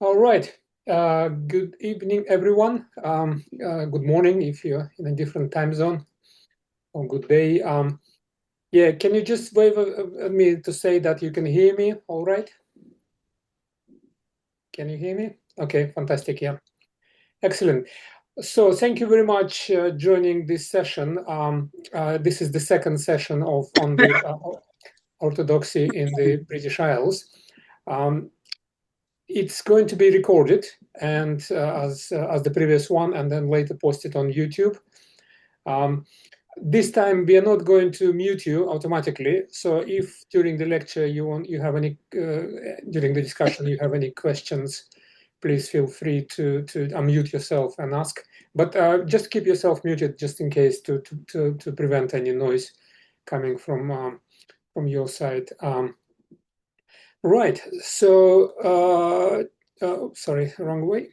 All right. Good evening, everyone. Good morning if you're in a different time zone, or good day. Yeah, can you just wave at me to say that you can hear me? All right. Can you hear me? Okay, fantastic. Yeah, excellent. So thank you very much joining this session. This is the second session on the Orthodoxy in the British Isles. It's going to be recorded and as the previous one, and then later posted on YouTube. This time we are not going to mute you automatically. So if during the lecture you have any during the discussion you have any questions, please feel free to unmute yourself and ask. But just keep yourself muted just in case to prevent any noise coming from your side. Right. So sorry, wrong way.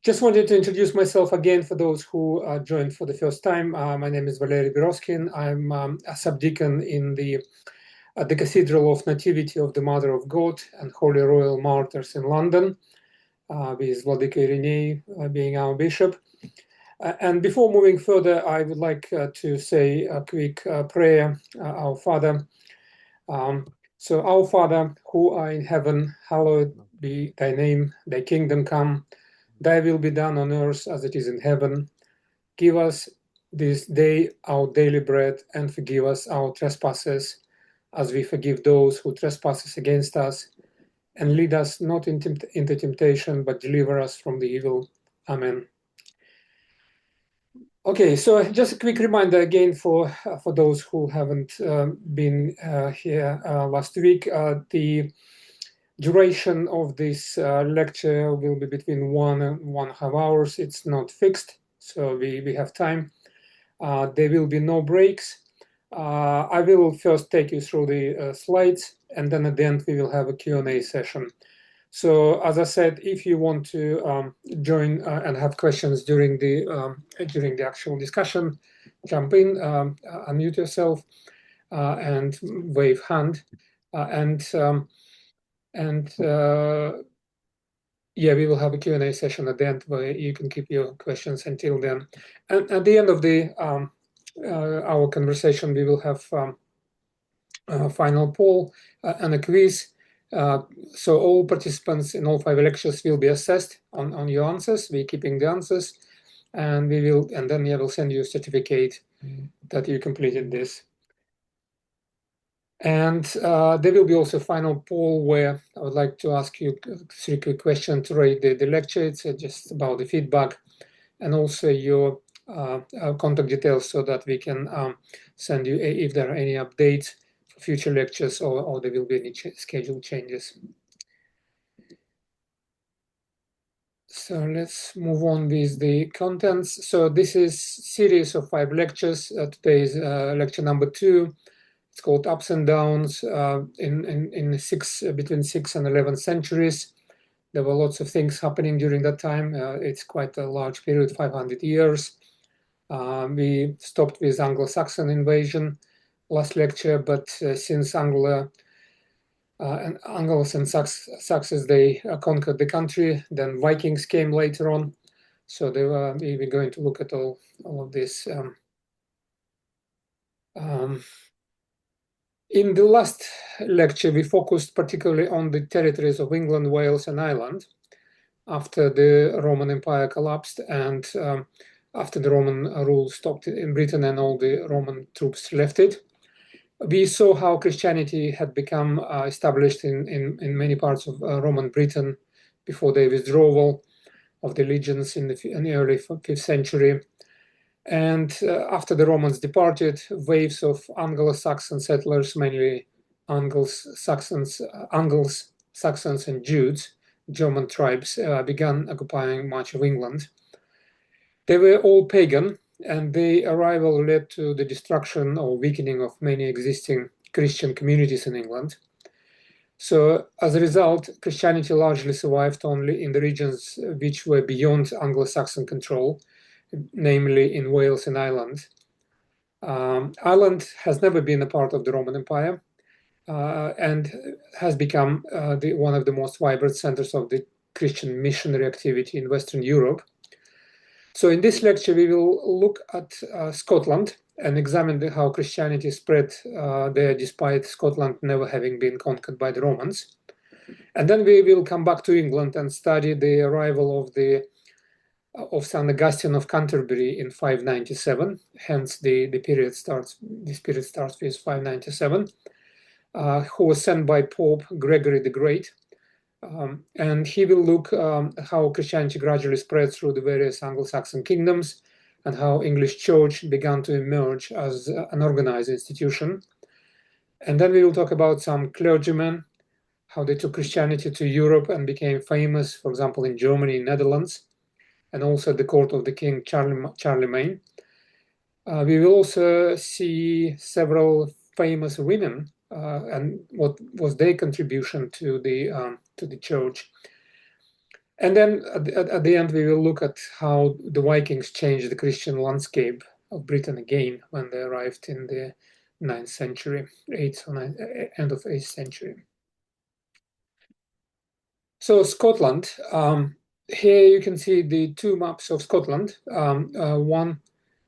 Just wanted to introduce myself again for those who joined for the first time. My name is Valery Biroskin. I'm a subdeacon in the Cathedral of Nativity of the Mother of God and Holy Royal Martyrs in London, with Vladika Irenei being our bishop. And before moving further, I would like to say a quick prayer, Our Father. So, Our Father, who art in heaven, hallowed be thy name, thy kingdom come. Thy will be done on earth as it is in heaven. Give us this day our daily bread, and forgive us our trespasses, as we forgive those who trespass against us. And lead us not into temptation, but deliver us from the evil. Amen. Okay, so just a quick reminder again for those who haven't been here last week. The duration of this lecture will be between 1 and 1.5 hours. It's not fixed, so we have time. There will be no breaks. I will first take you through the slides, and then at the end we will have a Q&A session. So as I said, if you want to join and have questions during the actual discussion, jump in, unmute yourself, and wave hand, yeah, we will have a Q&A session at the end where you can keep your questions until then. And at the end of the our conversation, we will have a final poll and a quiz. So all participants in all 5 lectures will be assessed on your answers. We're keeping the answers, and then we will send you a certificate that you completed this. And there will be also a final poll where I would like to ask you 3 quick questions to rate the lecture. It's just about the feedback, and also your contact details, so that we can send you if there are any updates for future lectures, or there will be any schedule changes. So let's move on with the contents. So this is series of 5 lectures. Today is lecture number 2. It's called Ups and Downs in between 6th and 11th centuries. There were lots of things happening during that time. It's quite a large period, 500 years. We stopped with Anglo-Saxon invasion last lecture, but since Anglos and Saxons, they conquered the country, then Vikings came later on. So we were going to look at all of this. In the last lecture, we focused particularly on the territories of England, Wales, and Ireland after the Roman Empire collapsed, and after the Roman rule stopped in Britain and all the Roman troops left it. We saw how Christianity had become established in many parts of Roman Britain before the withdrawal of the legions in the early 5th century. And after the Romans departed, waves of Anglo-Saxon settlers, mainly Anglo-Saxons and Jutes, German tribes, began occupying much of England. They were all pagan, and their arrival led to the destruction or weakening of many existing Christian communities in England. So as a result, Christianity largely survived only in the regions which were beyond Anglo-Saxon control, namely in Wales and Ireland. Ireland has never been a part of the Roman Empire and has become one of the most vibrant centers of the Christian missionary activity in Western Europe. So in this lecture, we will look at Scotland and examine how Christianity spread there despite Scotland never having been conquered by the Romans. And then we will come back to England and study the arrival of St Augustine of Canterbury in 597. Hence, this period starts with 597, who was sent by Pope Gregory the Great. And he will look how Christianity gradually spread through the various Anglo-Saxon kingdoms and how English church began to emerge as an organized institution. And then we will talk about some clergymen, how they took Christianity to Europe and became famous, for example, in Germany, Netherlands, and also at the court of the King Charlemagne. We will also see several famous women and what was their contribution to the church. And then at the end, we will look at how the Vikings changed the Christian landscape of Britain again when they arrived in the 9th century, end of 8th century. So Scotland, here you can see the two maps of Scotland, one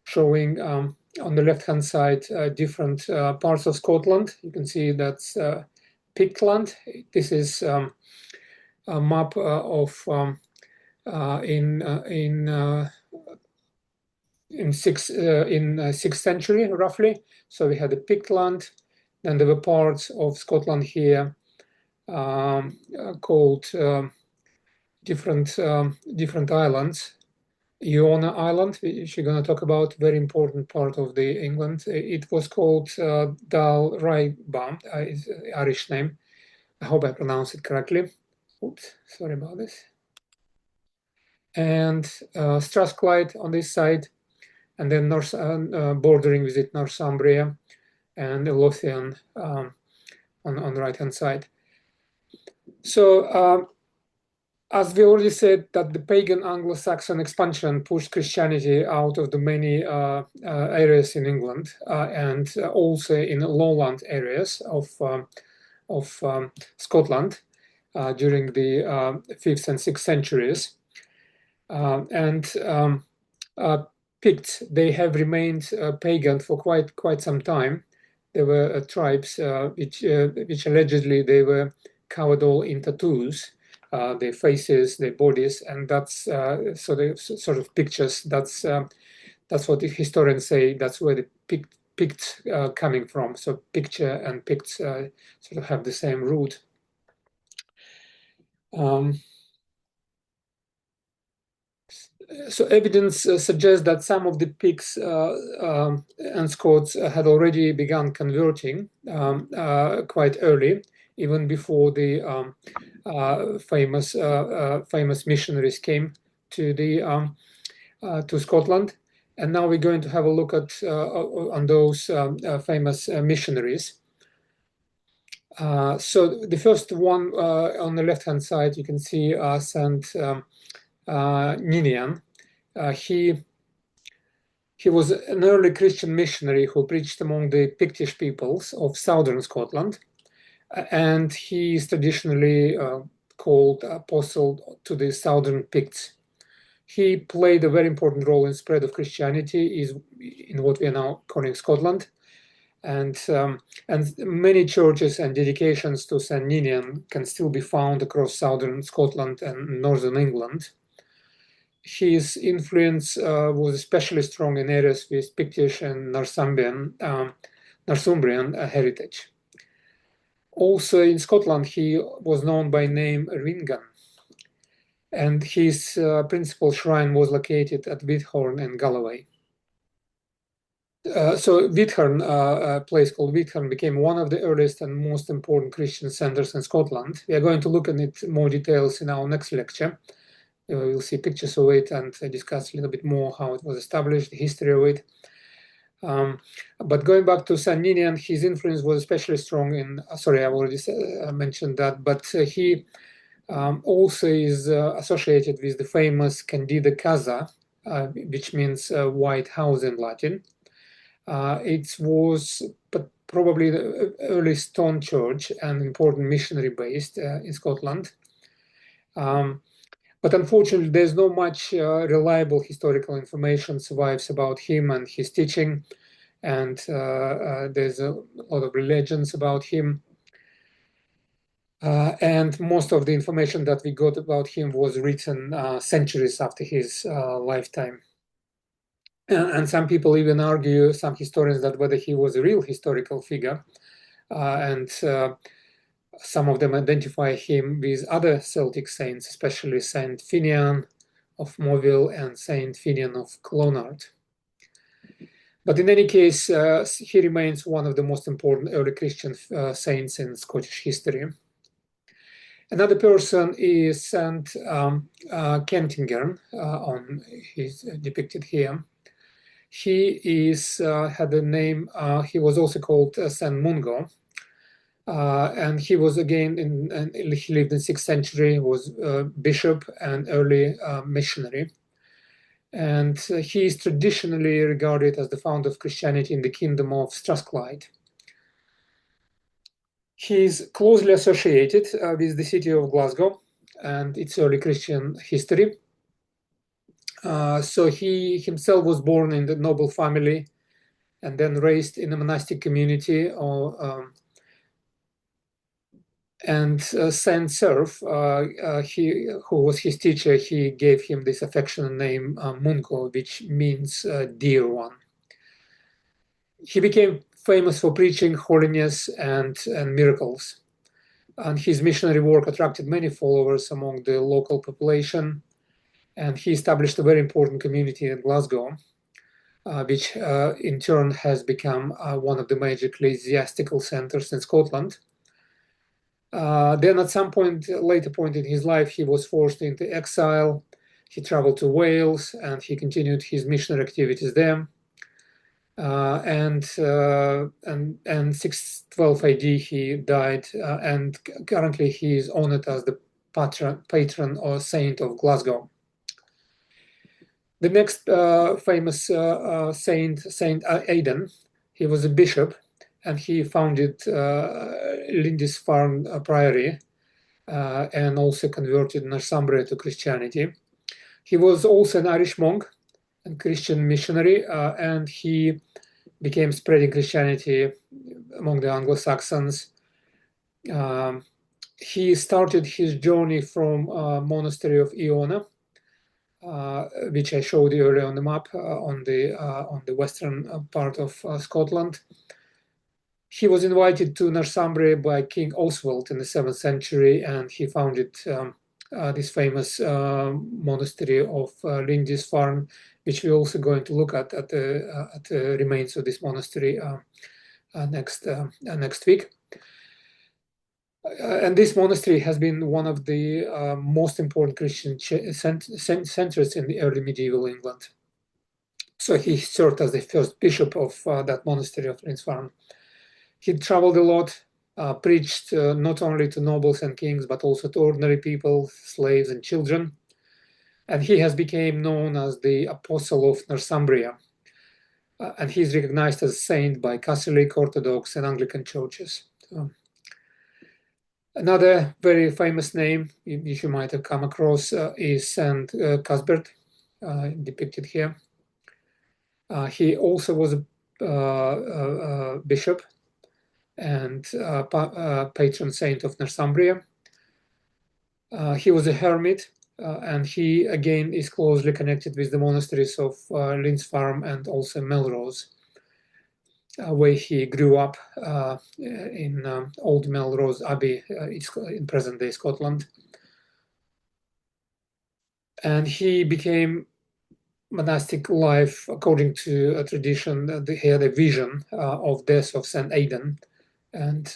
showing on the left-hand side different parts of Scotland. You can see that's Pictland. This is a map of in 6th century roughly. So we had the Pictland. Then there were parts of Scotland here called different islands. Iona Island, which we're going to talk about, very important part of the England. It was called Dalrymban, is the Irish name. I hope I pronounced it correctly. Oops, sorry about this. And Strathclyde on this side, and then bordering with it Northumbria and Lothian on the right-hand side. So as we already said, that the pagan Anglo-Saxon expansion pushed Christianity out of the many areas in England and also in lowland areas of Scotland during the 5th and 6th centuries. Picts, they have remained pagan for quite some time. There were tribes which allegedly they were covered all in tattoos. Their faces, their bodies, and that's sort of pictures. That's what the historians say. That's where the Picts coming from. So picture and Picts sort of have the same root. So evidence suggests that some of the Picts and Scots had already begun converting quite early, even before the famous missionaries came to Scotland. And now we're going to have a look at on those famous missionaries. So the first one on the left-hand side, you can see St Ninian. He was an early Christian missionary who preached among the Pictish peoples of southern Scotland. And he is traditionally called apostle to the southern Picts. He played a very important role in spread of Christianity in what we are now calling Scotland. And many churches and dedications to St. Ninian can still be found across southern Scotland and northern England. His influence was especially strong in areas with Pictish and Northumbrian heritage. Also in Scotland, he was known by name Ringan, and his principal shrine was located at Whithorn in Galloway. So Whithorn, a place called Whithorn, became one of the earliest and most important Christian centers in Scotland. We are going to look at it in more details in our next lecture. We'll see pictures of it and discuss a little bit more how it was established, the history of it. But going back to St. Ninian, his influence was especially strong in, sorry, I've already mentioned that, but he also is associated with the famous Candida Casa, which means white house in Latin. It was probably the early stone church and important missionary based in Scotland. But unfortunately, there's not much reliable historical information survives about him and his teaching, and there's a lot of legends about him. And most of the information that we got about him was written centuries after his lifetime. And some people even argue, some historians, that whether he was a real historical figure, and some of them identify him with other Celtic saints, especially Saint Finian of Moville and Saint Finian of Clonard. But in any case, he remains one of the most important early Christian saints in Scottish history. Another person is St Kentigern, he's depicted here. He had a name, he was also called St Mungo, and he was again, he lived in 6th century, was bishop and early missionary. And he is traditionally regarded as the founder of Christianity in the kingdom of Strathclyde. He is closely associated with the city of Glasgow and its early Christian history. So he himself was born in the noble family and then raised in a monastic community. And Saint Serf, who was his teacher, he gave him this affectionate name, Mungo, which means dear one. He became famous for preaching holiness and miracles. And his missionary work attracted many followers among the local population. And he established a very important community in Glasgow, which in turn has become one of the major ecclesiastical centers in Scotland. Then at some later point in his life, he was forced into exile. He traveled to Wales and he continued his missionary activities there. And 612 AD he died, and currently he is honored as the patron or saint of Glasgow. The next famous saint, St Aidan, he was a bishop, and he founded Lindisfarne Priory and also converted Northumbria to Christianity. He was also an Irish monk and Christian missionary, and he became spreading Christianity among the Anglo-Saxons. He started his journey from Monastery of Iona, which I showed you earlier on the map on the western part of Scotland. He was invited to Northumbria by King Oswald in the 7th century, and he founded this famous monastery of Lindisfarne, which we're also going to look at the remains of this monastery next week. And this monastery has been one of the most important Christian centers in the early medieval England. So he served as the first bishop of that monastery of Lindisfarne. He traveled a lot, preached not only to nobles and kings, but also to ordinary people, slaves and children. And he has become known as the Apostle of Northumbria. And he is recognized as a saint by Catholic, Orthodox, and Anglican churches. Another very famous name which you might have come across is St Cuthbert, depicted here. He also was a bishop and patron saint of Northumbria. He was a hermit, and he again is closely connected with the monasteries of Lindisfarne and also Melrose, where he grew up in Old Melrose Abbey in present-day Scotland. And he became monastic life, according to a tradition, he had a vision of death of St Aidan, and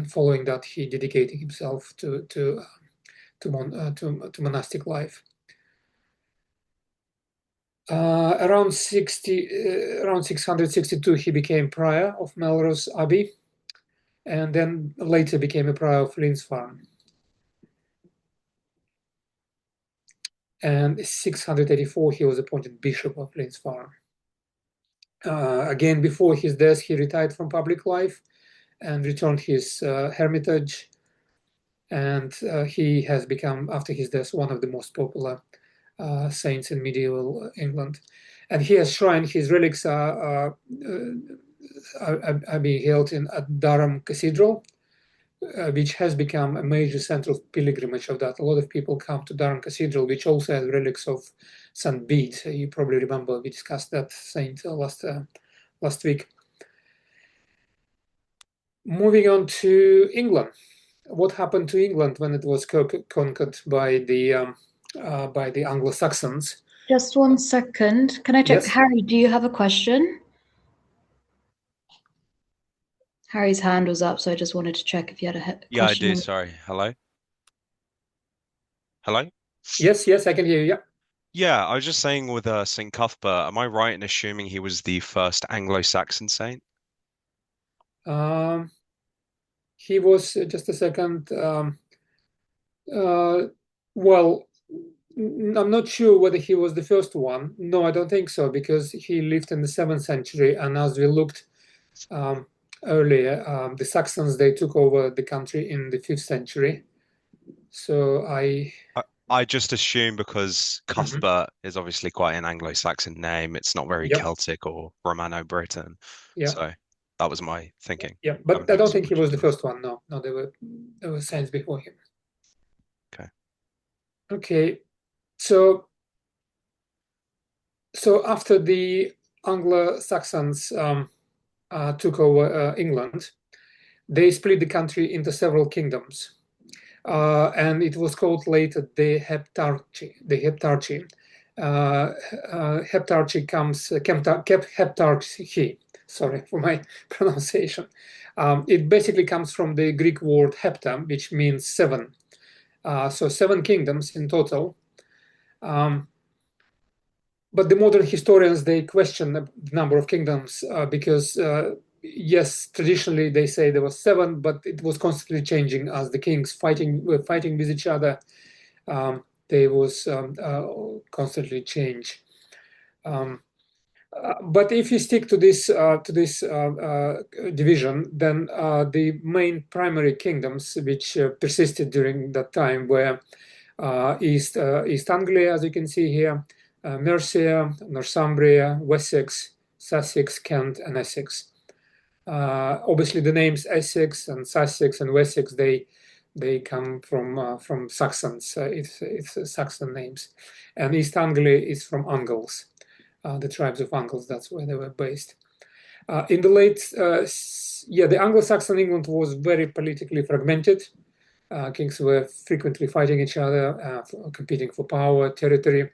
following that, he dedicated himself to monastic life. Around 662, he became prior of Melrose Abbey, and then later became a prior of Lindisfarne. And 684, he was appointed bishop of Lindisfarne. Again, before his death, he retired from public life and returned his hermitage. and he has become, after his death, one of the most popular saints in medieval England. And he has shrine. His relics are being held at Durham Cathedral, which has become a major central pilgrimage of that. A lot of people come to Durham Cathedral, which also has relics of St Bede. You probably remember we discussed that saint last week. Moving on to England. What happened to England when it was conquered by the Anglo-Saxons? Just 1 second. Can I check? Yes. Harry, do you have a question? Harry's hand was up, so I just wanted to check if you had a Yeah, I question. do. Sorry. Hello? Hello? Yes, I can hear you. Yeah. Yeah, I was just saying with St Cuthbert, am I right in assuming he was the first Anglo-Saxon saint? He was, just a second. Well, I'm not sure whether he was the first one. No, I don't think so, because he lived in the 7th century, and as we looked earlier, the Saxons, they took over the country in the 5th century. So I just assume because Cuthbert is obviously quite an Anglo-Saxon name, it's not very Yep. Celtic or Romano-Briton. Yeah. So that was my thinking. Yeah, but I don't think he was the first one. No, there were saints before him. Okay. Okay, so after the Anglo-Saxons took over England, they split the country into several kingdoms, and it was called later the Heptarchy. Heptarchy comes heptarchy. Sorry for my pronunciation. It basically comes from the Greek word hepta, which means 7. So 7 kingdoms in total. But the modern historians, they question the number of kingdoms because, yes, traditionally they say there was 7, but it was constantly changing as the kings were fighting with each other. There was constantly change. But if you stick to this division, then the main primary kingdoms which persisted during that time were East Anglia, as you can see here, Mercia, Northumbria, Wessex, Sussex, Kent, and Essex. Obviously, the names Essex and Sussex and Wessex, they come from Saxons. It's Saxon names, and East Anglia is from Angles. The tribes of Angles, that's where they were based. In the the Anglo-Saxon England was very politically fragmented. Kings were frequently fighting each other, competing for power, territory.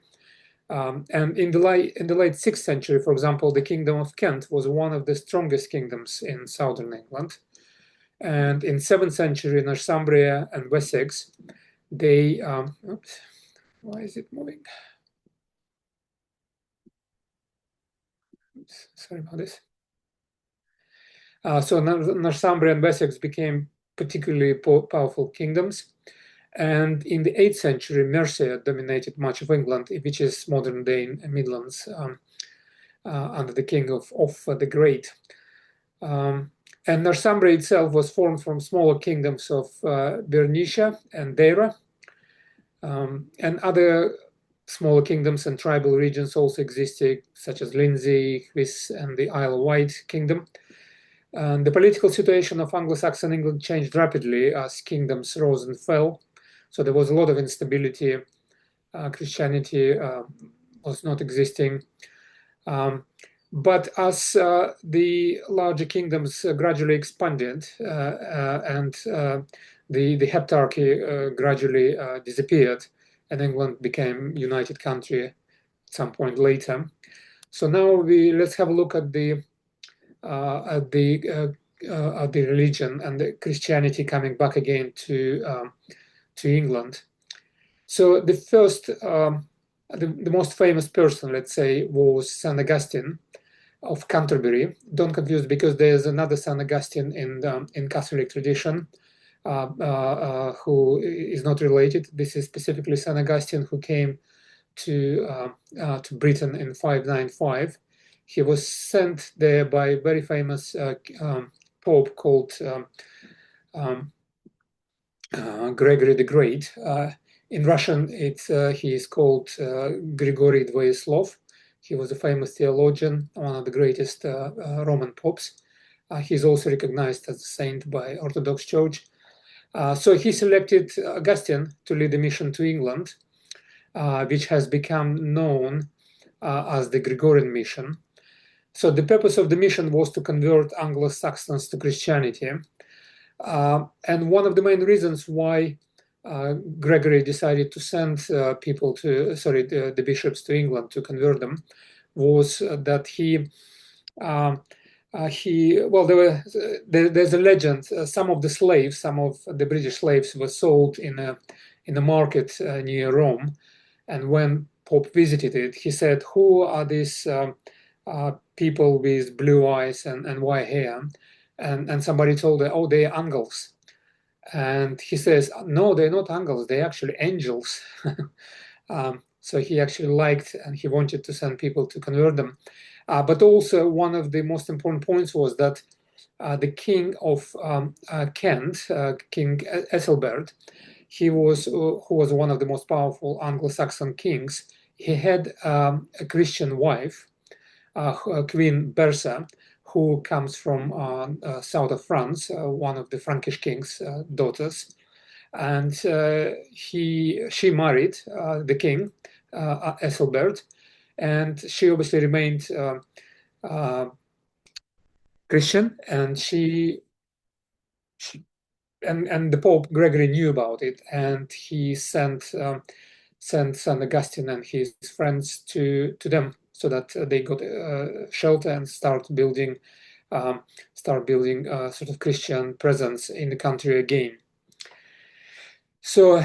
And in the late 6th century, for example, the Kingdom of Kent was one of the strongest kingdoms in southern England. And in 7th century, Northumbria and Wessex, they, oops, why is it moving? Oops, sorry about this. So Northumbria and Wessex became particularly powerful kingdoms. And in the 8th century, Mercia dominated much of England, which is modern-day Midlands, under the king of the Great. And Northumbria itself was formed from smaller kingdoms of Bernicia and Deira. And other smaller kingdoms and tribal regions also existed, such as Lindsey, Hwis, and the Isle of Wight kingdom. And the political situation of Anglo-Saxon England changed rapidly as kingdoms rose and fell. So there was a lot of instability. Christianity was not existing. But as the larger kingdoms gradually expanded and the heptarchy gradually disappeared, and England became united country at some point later. So now let's have a look at the religion and the Christianity coming back again to England. So the first, the most famous person, let's say, was St Augustine of Canterbury. Don't confuse, because there's another St Augustine in Catholic tradition who is not related. This is specifically St Augustine who came to Britain in 595. He was sent there by a very famous pope called Gregory the Great. In Russian, he is called Grigory Dvoislov. He was a famous theologian, one of the greatest Roman popes. He's also recognized as a saint by Orthodox Church. So he selected Augustine to lead a mission to England, which has become known as the Gregorian mission. So the purpose of the mission was to convert Anglo-Saxons to Christianity. And one of the main reasons why Gregory decided to send the bishops to England to convert them was that there's a legend. Some of the British slaves were sold in a market near Rome, and when Pope visited it, he said, "Who are these people with blue eyes and white hair?" And somebody told him, "Oh, they're Angles." And he says, "No, they're not Angles. They're actually angels." So he actually liked and he wanted to send people to convert them. But also one of the most important points was that the king of Kent, King Ethelbert, who was one of the most powerful Anglo-Saxon kings, he had a Christian wife, Queen Bertha, who comes from south of France, one of the Frankish king's daughters. And she married the king, Ethelbert, and she obviously remained Christian, and the Pope Gregory knew about it, and he sent St Augustine and his friends to them so that they got shelter and start building sort of Christian presence in the country again. So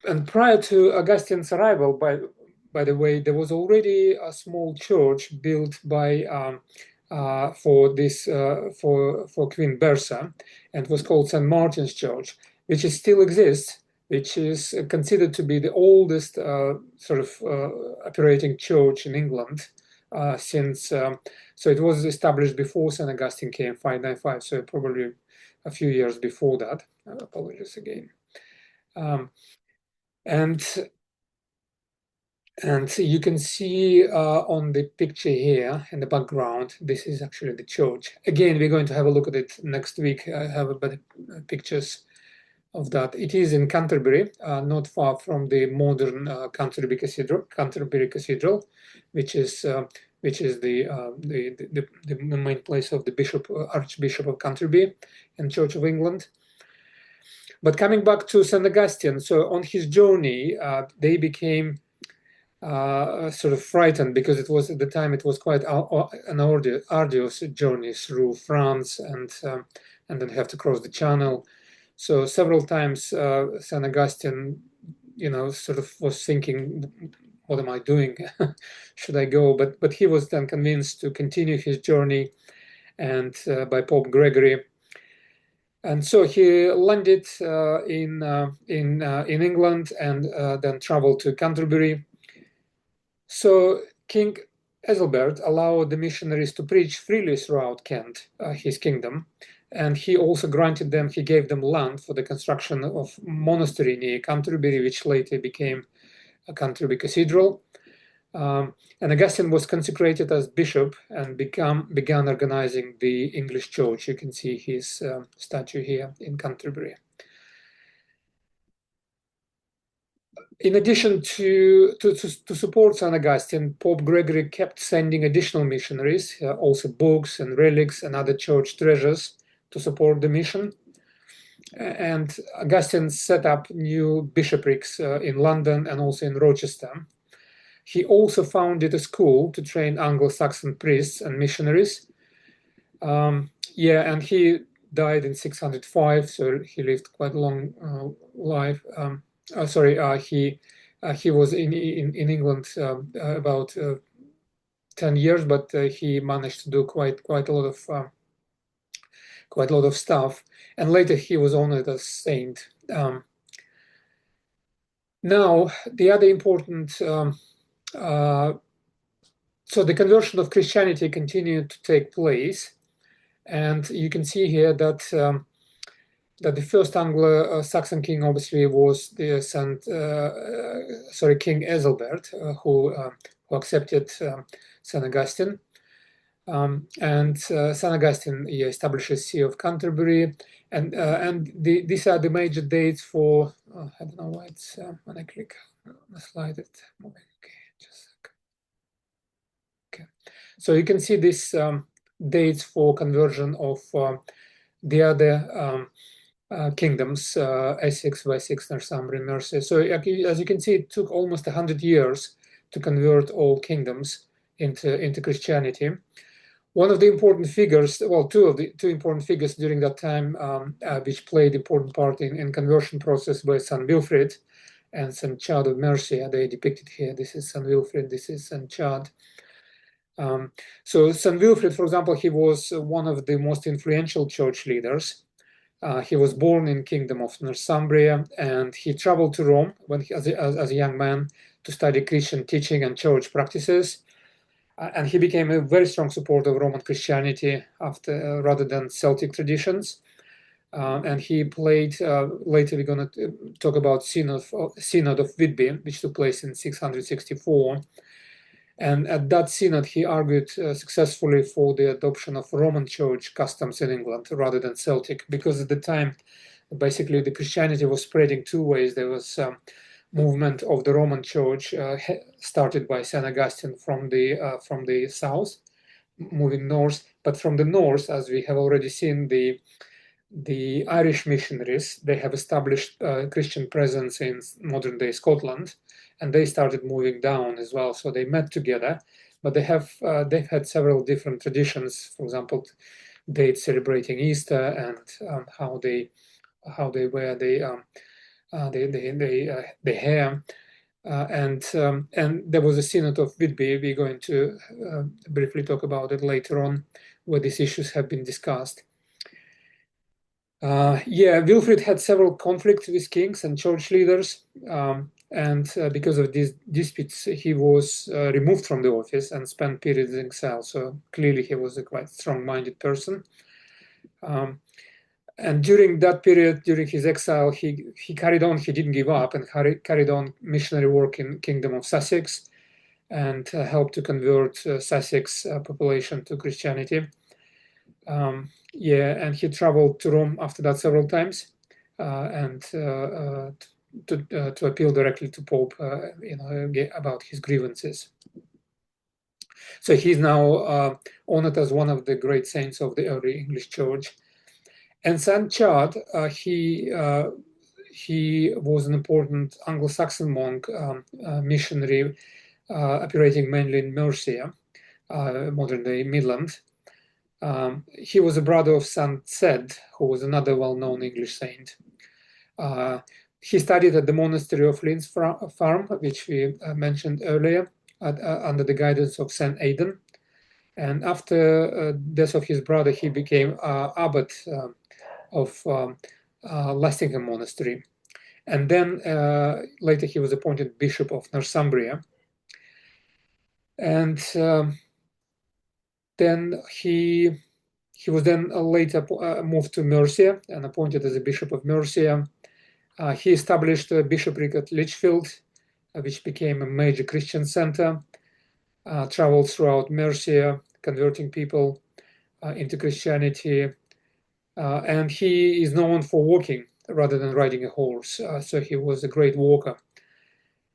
and prior to Augustine's arrival, by the way, there was already a small church built by for Queen Bertha, and it was called St Martin's Church, which still exists, which is considered to be the oldest operating church in England since. So it was established before St Augustine came, 595. So probably a few years before that. Apologies again. And you can see on the picture here in the background, this is actually the church. Again, we're going to have a look at it next week. I have better pictures of that. It is in Canterbury, not far from the modern Canterbury Cathedral, which is the main place of the Archbishop of Canterbury and Church of England. But coming back to St. Augustine, so on his journey, they became sort of frightened because it was at the time it was quite an arduous journey through France and then have to cross the Channel. So several times St. Augustine, sort of was thinking, "What am I doing? Should I go?" But he was then convinced to continue his journey, and by Pope Gregory. And so he landed in England and then traveled to Canterbury. So King Ethelbert allowed the missionaries to preach freely throughout Kent, his kingdom, and he also he gave them land for the construction of monastery near Canterbury, which later became a Canterbury Cathedral. And Augustine was consecrated as bishop and began organizing the English church. You can see his statue here in Canterbury. In addition to support St. Augustine, Pope Gregory kept sending additional missionaries, also books and relics and other church treasures to support the mission. And Augustine set up new bishoprics in London and also in Rochester. He also founded a school to train Anglo-Saxon priests and missionaries. And he died in 605, so he lived quite a long life. He was in England about 10 years, but he managed to do quite a lot of stuff. And later he was honored as saint. Now, the other important so the conversion of Christianity continued to take place, and you can see here that that the first Anglo-Saxon king obviously was the King Ethelbert, who accepted St Augustine. And St Augustine establishes See of Canterbury, and these are the major dates for. I don't know why it's when I click on the slide it's moving. Okay, just a second. Okay, so you can see these dates for conversion of the other kingdoms: Essex, Wessex, Northumbria, Mercia. So as you can see, it took almost 100 years to convert all kingdoms into Christianity. One of the important figures, well, two important figures during that time, which played important part in conversion process, were St Wilfrid and St Chad of Mercia. They depicted here. This is St Wilfrid. This is St Chad. So St Wilfrid, for example, he was one of the most influential church leaders. He was born in Kingdom of Northumbria, and he traveled to Rome as a young man to study Christian teaching and church practices. And he became a very strong supporter of Roman Christianity rather than Celtic traditions. And he played, later we're going to talk about Synod of Whitby, which took place in 664. And at that synod, he argued successfully for the adoption of Roman Church customs in England rather than Celtic, because at the time, basically, the Christianity was spreading two ways. There was movement of the Roman Church started by St Augustine from the south, moving north. But from the north, as we have already seen, the Irish missionaries, they have established Christian presence in modern-day Scotland, and they started moving down as well. So they met together, but they've had several different traditions. For example, dates celebrating Easter and how they wear the hair. And there was a Synod of Whitby. We're going to briefly talk about it later on, where these issues have been discussed. Wilfrid had several conflicts with kings and church leaders, and because of these disputes, he was removed from the office and spent periods in exile. So clearly, he was a quite strong-minded person. And during that period, during his exile, he carried on. He didn't give up and carried on missionary work in Kingdom of Sussex, and helped to convert Sussex population to Christianity. And he traveled to Rome after that several times, and to appeal directly to Pope, about his grievances. So he's now honored as one of the great saints of the early English Church. And St Chad, he was an important Anglo-Saxon monk, missionary, operating mainly in Mercia, modern-day Midland. He was a brother of St Ced, who was another well-known English saint. He studied at the Monastery of Lindisfarne, which we mentioned earlier, under the guidance of St Aidan. And after death of his brother, he became abbot of Lastingham Monastery. And then later he was appointed Bishop of Northumbria. And then he was then later moved to Mercia and appointed as a Bishop of Mercia. He established a bishopric at Lichfield, which became a major Christian center, traveled throughout Mercia, converting people into Christianity. And he is known for walking rather than riding a horse. So he was a great walker.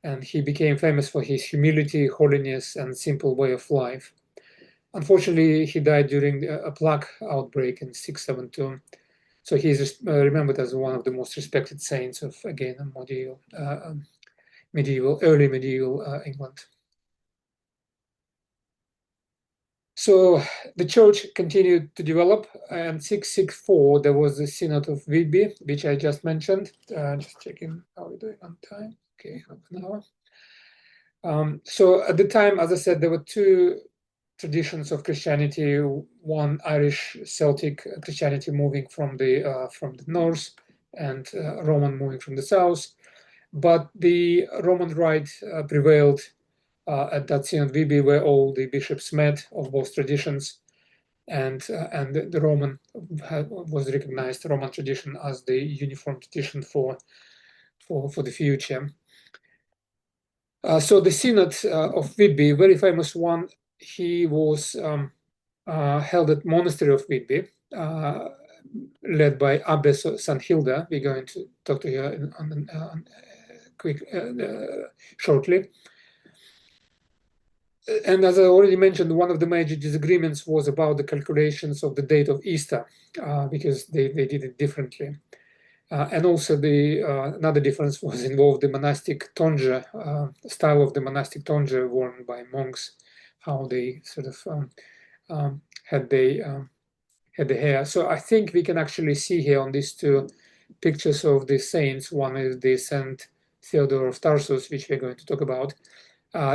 And he became famous for his humility, holiness, and simple way of life. Unfortunately, he died during a plague outbreak in 672. So he is remembered as one of the most respected saints of, again, early medieval England. So the church continued to develop, and 664 there was the Synod of Whitby, which I just mentioned. Just checking how we're doing on time. Okay, half an hour. So at the time, as I said, there were two traditions of Christianity: one Irish Celtic Christianity moving from the north, and Roman moving from the south. But the Roman rite prevailed at that Synod of Whitby, where all the bishops met of both traditions. and the Roman was recognized, Roman tradition, as the uniform tradition for the future. So the Synod of Whitby, very famous one, he was held at Monastery of Whitby, led by Abbess St Hilda. We're going to talk to her shortly. And as I already mentioned, one of the major disagreements was about the calculations of the date of Easter, because they did it differently. And also another difference was involved the monastic tonsure, style of the monastic tonsure worn by monks, how they sort of had the hair. So I think we can actually see here on these two pictures of the saints. One is the Saint Theodore of Tarsus, which we're going to talk about.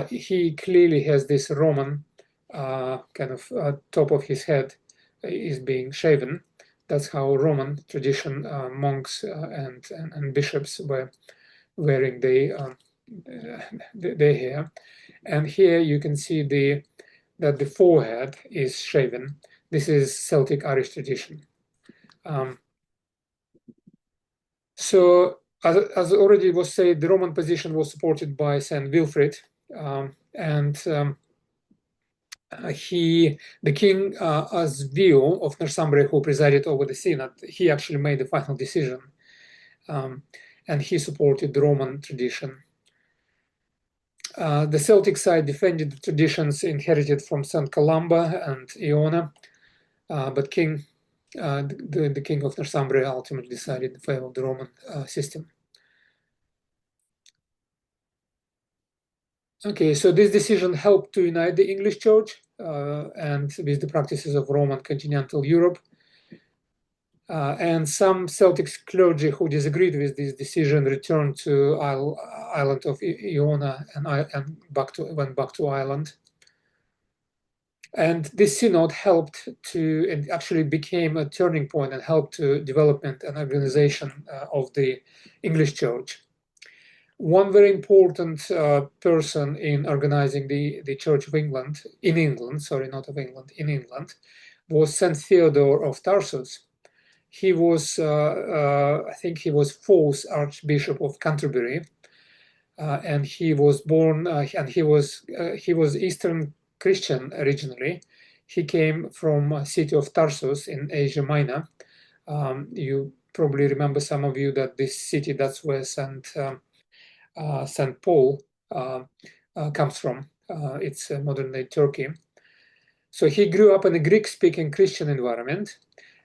He clearly has this Roman kind of top of his head is being shaven. That's how Roman tradition monks and bishops were wearing their hair. And here you can see that the forehead is shaven. This is Celtic Irish tradition. So as already was said, the Roman position was supported by Saint Wilfrid, and the king, as Vio of Northumbria, who presided over the synod, he actually made the final decision, and he supported the Roman tradition. The Celtic side defended the traditions inherited from St Columba and Iona, but the king of Northumbria ultimately decided in favor of the Roman system. Okay, so this decision helped to unite the English Church and with the practices of Roman continental Europe. And some Celtic clergy who disagreed with this decision returned to island of Iona and went back to Ireland. And this synod helped to, and actually became a turning point and helped to development and organization of the English Church. One very important person in organizing the Church of England, in England, was St Theodore of Tarsus. He was, I think he was 4th Archbishop of Canterbury, and he was born, and he was Eastern Christian originally. He came from city of Tarsus in Asia Minor. You probably remember, some of you, that this city, that's where St Paul comes from. It's modern-day Turkey. So he grew up in a Greek-speaking Christian environment.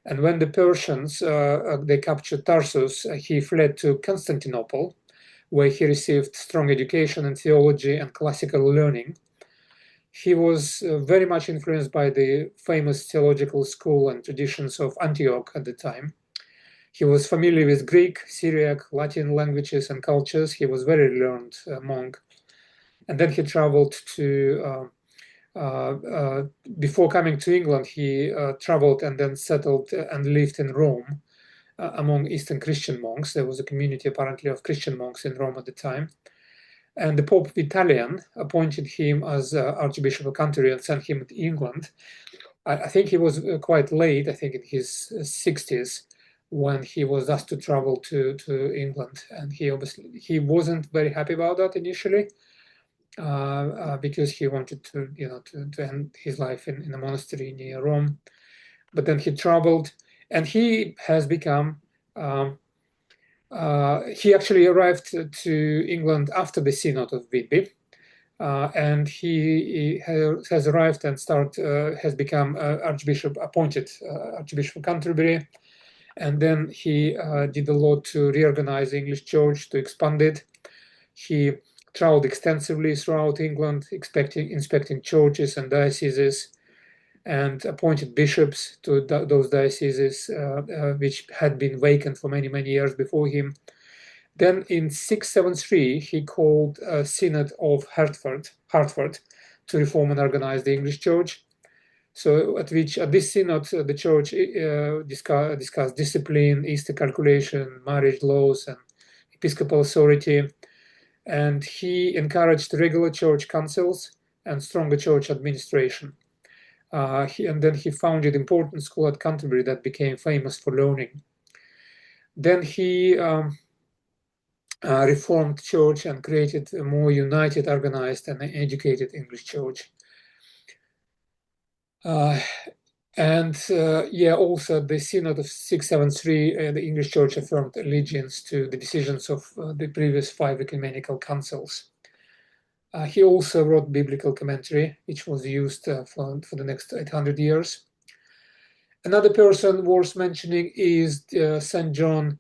And when the Persians, they captured Tarsus, he fled to Constantinople, where he received strong education in theology and classical learning. He was very much influenced by the famous theological school and traditions of Antioch at the time. He was familiar with Greek, Syriac, Latin languages and cultures. He was very learned monk. And then he traveled to, before coming to England, he traveled and then settled and lived in Rome among Eastern Christian monks. There was a community apparently of Christian monks in Rome at the time. And the Pope Vitalian appointed him as Archbishop of Canterbury and sent him to England. I think he was quite late, I think in his 60s, when he was asked to travel to England. And he wasn't very happy about that initially, because he wanted to end his life in a monastery near Rome. But then he traveled, and he has become, he actually arrived to England after the Synod of Whitby, and he has arrived and has become appointed Archbishop of Canterbury. And then he did a lot to reorganize the English Church, to expand it. He traveled extensively throughout England, inspecting churches and dioceses, and appointed bishops to those dioceses which had been vacant for many, many years before him. Then in 673, he called a Synod of Hartford to reform and organize the English Church. So at this synod, the Church discussed discipline, Easter calculation, marriage laws, and episcopal authority. And he encouraged regular church councils and stronger church administration. And then he founded important school at Canterbury that became famous for learning. Then he reformed church and created a more united, organized, and educated English church. Also the Synod of 673, the English Church affirmed allegiance to the decisions of the previous 5 ecumenical councils. He also wrote biblical commentary, which was used for the next 800 years. Another person worth mentioning is St John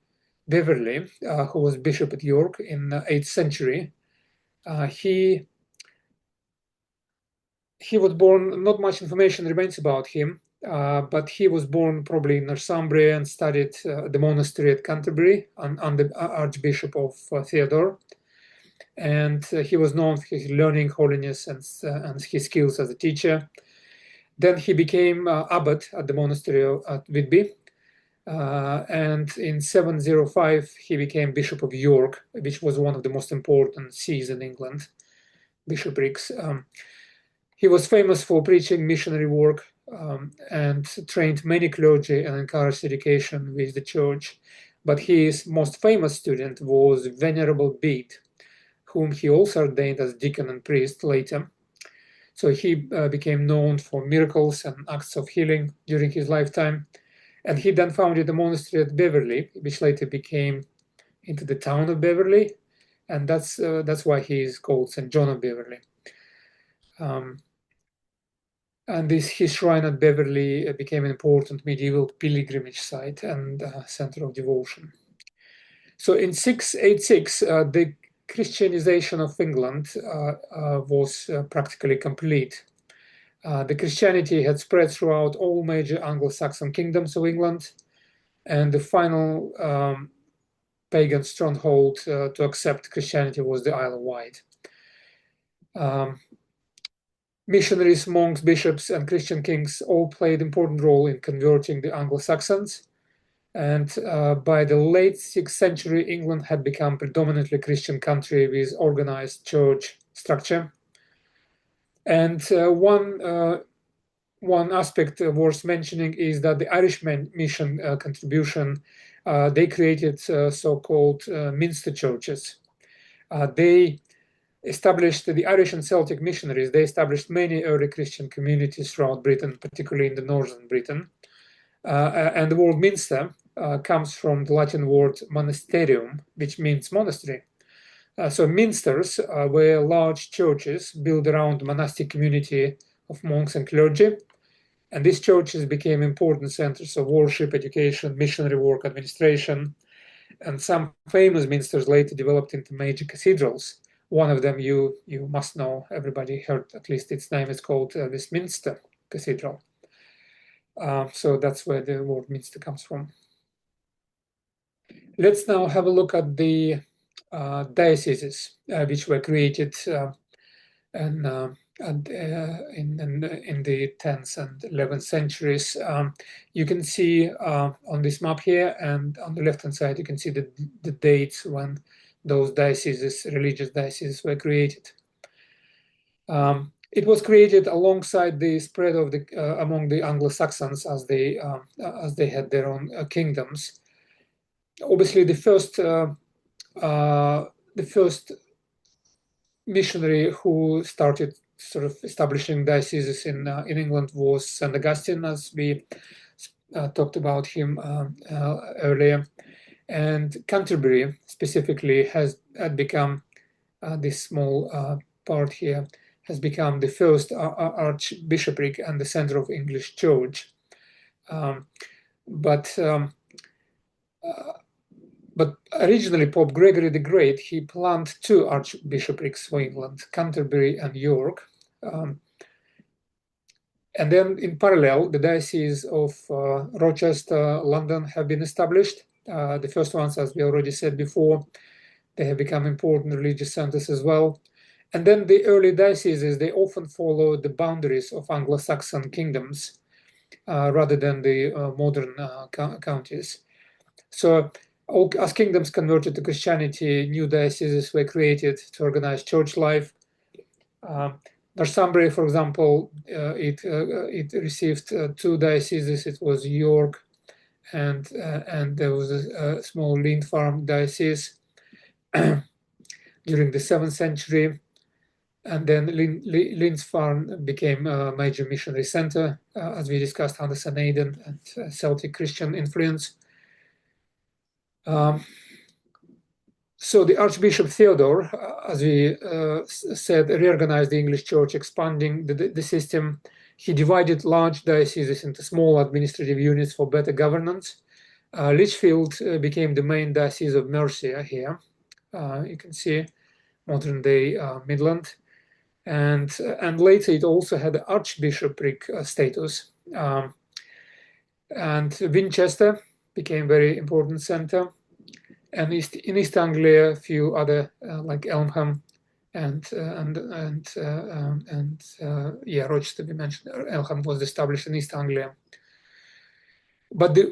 Beverley, who was bishop at York in the 8th century. He was born, not much information remains about him, but he was born probably in Northumbria and studied the monastery at Canterbury under the Archbishop of Theodore. And he was known for his learning, holiness, and his skills as a teacher. Then he became abbot at the monastery at Whitby. And in 705, he became Bishop of York, which was one of the most important sees in England, bishoprics. He was famous for preaching missionary work and trained many clergy and encouraged education with the church. But his most famous student was Venerable Bede, whom he also ordained as deacon and priest later. So he became known for miracles and acts of healing during his lifetime. And he then founded a monastery at Beverley, which later became into the town of Beverley. And that's why he is called St. John of Beverley. And his shrine at Beverley became an important medieval pilgrimage site and center of devotion. So in 686, the Christianization of England was practically complete. The Christianity had spread throughout all major Anglo-Saxon kingdoms of England, and the final pagan stronghold to accept Christianity was the Isle of Wight. Missionaries, monks, bishops, and Christian kings all played an important role in converting the Anglo-Saxons. And by the late 6th century, England had become predominantly Christian country with organized church structure. And one aspect worth mentioning is that the Irish mission contribution, they created so-called Minster churches. They established the Irish and Celtic missionaries. They established many early Christian communities throughout Britain, particularly in the northern Britain. And the word Minster comes from the Latin word monasterium, which means monastery. So minsters were large churches built around the monastic community of monks and clergy. And these churches became important centers of worship, education, missionary work, administration. And some famous minsters later developed into major cathedrals. One of them you must know, everybody heard at least its name, is called Westminster Cathedral. So that's where the word Minster comes from. Let's now have a look at the dioceses which were created in the 10th and 11th centuries. You can see on this map here, and on the left-hand side, you can see the dates when those dioceses, religious dioceses, were created. It was created alongside the spread of the among the Anglo-Saxons as they had their own kingdoms. Obviously, the first missionary who started sort of establishing dioceses in England was St Augustine, as we talked about him earlier. And Canterbury specifically had become this small part here, has become the first archbishopric and the center of English church. But originally Pope Gregory the Great, he planned 2 archbishoprics for England, Canterbury and York. And then in parallel, the diocese of Rochester, London have been established. The first ones, as we already said before, they have become important religious centers as well. And then the early dioceses, they often follow the boundaries of Anglo-Saxon kingdoms rather than the modern counties. So as kingdoms converted to Christianity, new dioceses were created to organize church life. Northumbria, for example, it received 2 dioceses. It was York, and there was a small Lindisfarne diocese during the 7th century. And then Lindisfarne became a major missionary center, as we discussed, under St Aidan and Celtic Christian influence. So the Archbishop Theodore, as we said, reorganized the English Church, expanding the system. He divided large dioceses into small administrative units for better governance. Lichfield became the main diocese of Mercia here. You can see modern-day Midland. And later it also had archbishopric status. And Winchester became a very important center. And in East Anglia, a few other like Elmham and Rochester we mentioned. Elmham was established in East Anglia. But the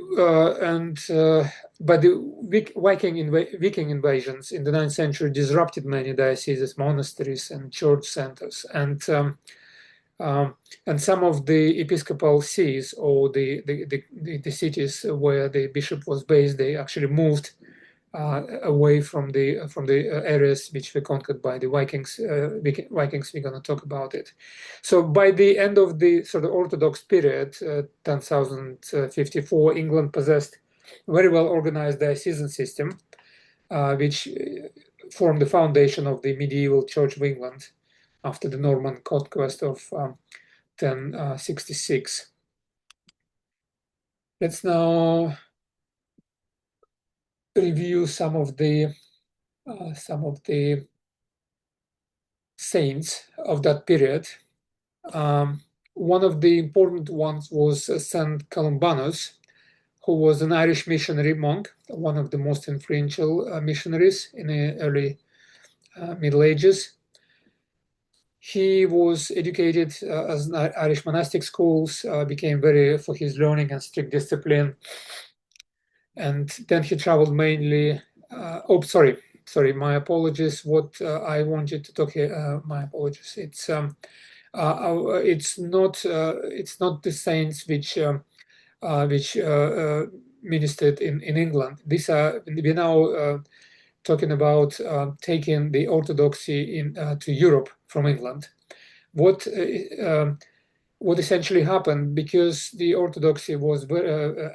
Viking invasions in the 9th century disrupted many dioceses, monasteries, and church centers, and some of the episcopal sees, or the cities where the bishop was based, they actually moved away from the areas which were conquered by the Vikings. Vikings, we're going to talk about it. So by the end of the sort of Orthodox period, 1054, England possessed a very well organized diocesan system, which formed the foundation of the medieval Church of England after the Norman conquest of 1066. Let's now review some of the saints of that period. One of the important ones was St Columbanus, who was an Irish missionary monk, one of the most influential missionaries in the early Middle Ages. He was educated as Irish monastic schools, became very for his learning and strict discipline. And then he traveled mainly. Sorry, my apologies. What I wanted to talk here, my apologies. It's not the saints which ministered in England. These are, we're now talking about taking the Orthodoxy to Europe from England. What essentially happened, because the Orthodoxy was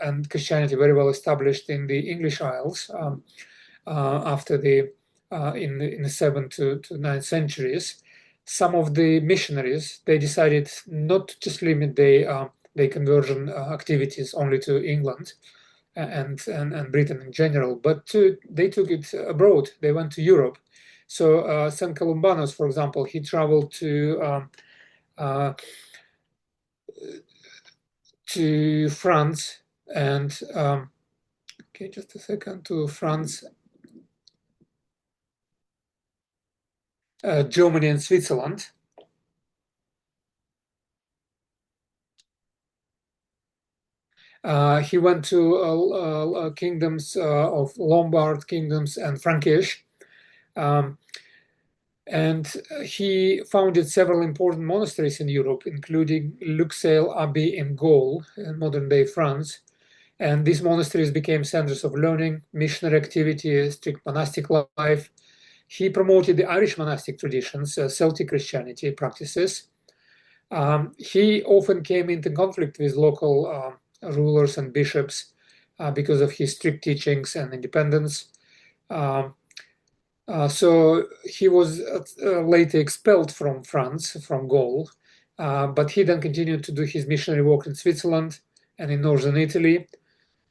and Christianity very well established in the English Isles after the in the 7th to 9th centuries, some of the missionaries, they decided not to just limit their conversion activities only to England and Britain in general, but they took it abroad. They went to Europe. So St. Columbanus, for example, he traveled to France and okay, just a second, to France, Germany, and Switzerland. He went to kingdoms of Lombard kingdoms and Frankish. And he founded several important monasteries in Europe, including Luxeuil Abbey in Gaul, in modern-day France. And these monasteries became centers of learning, missionary activity, strict monastic life. He promoted the Irish monastic traditions, Celtic Christianity practices. He often came into conflict with local rulers and bishops because of his strict teachings and independence. So he was later expelled from France, from Gaul, but he then continued to do his missionary work in Switzerland and in northern Italy.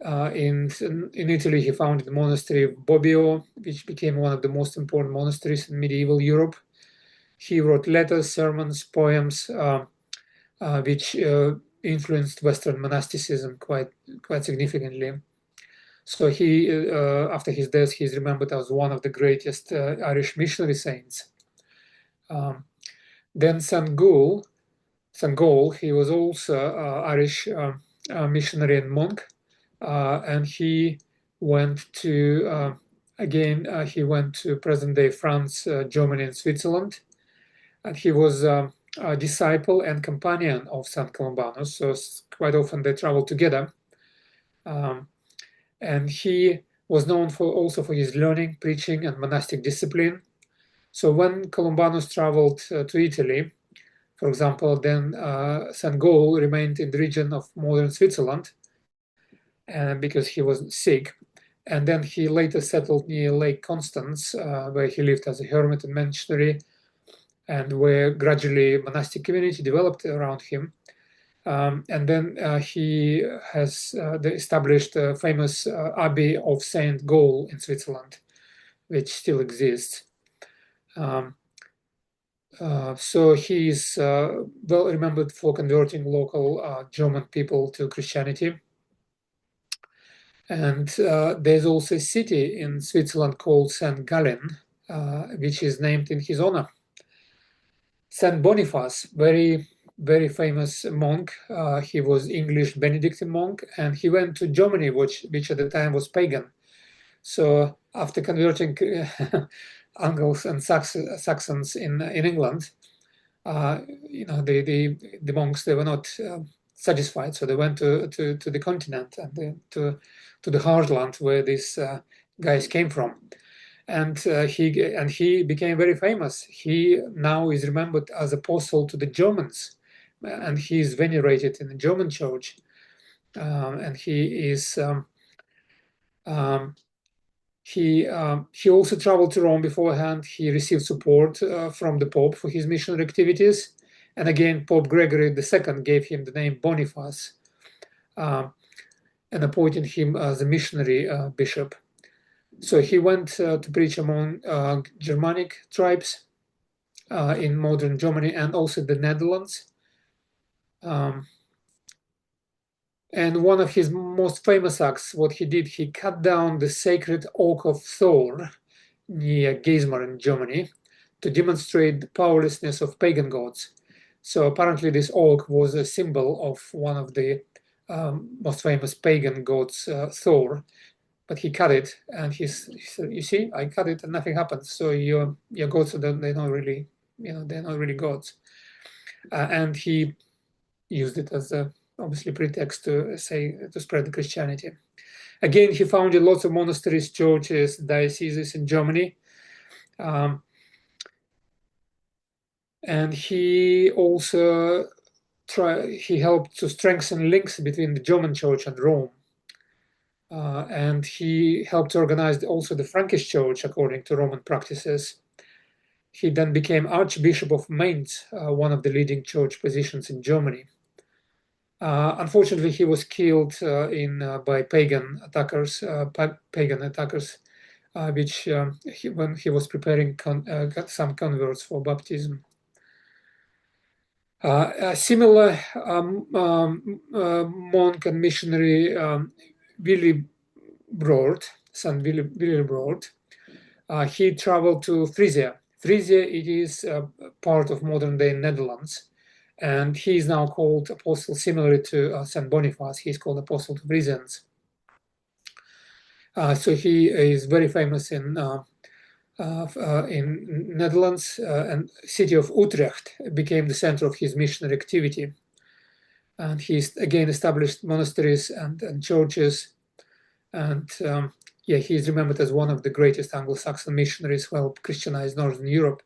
In Italy, he founded the monastery of Bobbio, which became one of the most important monasteries in medieval Europe. He wrote letters, sermons, poems, which influenced Western monasticism quite significantly. So he, after his death, he is remembered as one of the greatest Irish missionary saints. Then St. Gall, he was also Irish missionary and monk, and he went to he went to present-day France, Germany, and Switzerland, and he was disciple and companion of St. Columbanus, so quite often they traveled together. And he was known also for his learning, preaching, and monastic discipline. So when Columbanus traveled to Italy, for example, then St. Gall remained in the region of modern Switzerland because he was sick. And then he later settled near Lake Constance, where he lived as a hermit and missionary, and where gradually monastic community developed around him. And then he has established the famous Abbey of St. Gall in Switzerland, which still exists. So he is well remembered for converting local German people to Christianity. And there's also a city in Switzerland called St. Gallen, which is named in his honor. St. Boniface, very, very famous monk. He was English Benedictine monk, and he went to Germany, which at the time was pagan. So after converting Angles and Saxons in England, the monks, they were not satisfied, so they went to the continent and to the heartland where these guys came from, and he became very famous. He now is remembered as apostle to the Germans, and he is venerated in the German church, and he is. He also traveled to Rome beforehand. He received support from the Pope for his missionary activities. And again, Pope Gregory II gave him the name Boniface and appointed him as a missionary bishop. So he went to preach among Germanic tribes in modern Germany and also the Netherlands. And one of his most famous acts, what he did, he cut down the sacred oak of Thor near Geismar in Germany to demonstrate the powerlessness of pagan gods. So apparently this oak was a symbol of one of the most famous pagan gods, Thor, but he cut it, and he said, "You see, I cut it, and nothing happens. So your gods, they're not really, they're not really gods." And he used it as a obviously pretext to spread the Christianity. Again, he founded lots of monasteries, churches, dioceses in Germany. And he also helped to strengthen links between the German church and Rome. And he helped to organize also the Frankish church according to Roman practices. He then became Archbishop of Mainz, one of the leading church positions in Germany. Unfortunately, he was killed by pagan attackers, when he was preparing some converts for baptism. A similar monk and missionary, St. Willibrord, he traveled to Frisia. Frisia, it is part of modern-day Netherlands. And he is now called apostle, similarly to St. Boniface. He's called apostle to Frisians. So he is very famous in Netherlands, and city of Utrecht became the center of his missionary activity. And he again established monasteries and churches. And he is remembered as one of the greatest Anglo-Saxon missionaries who helped Christianize Northern Europe.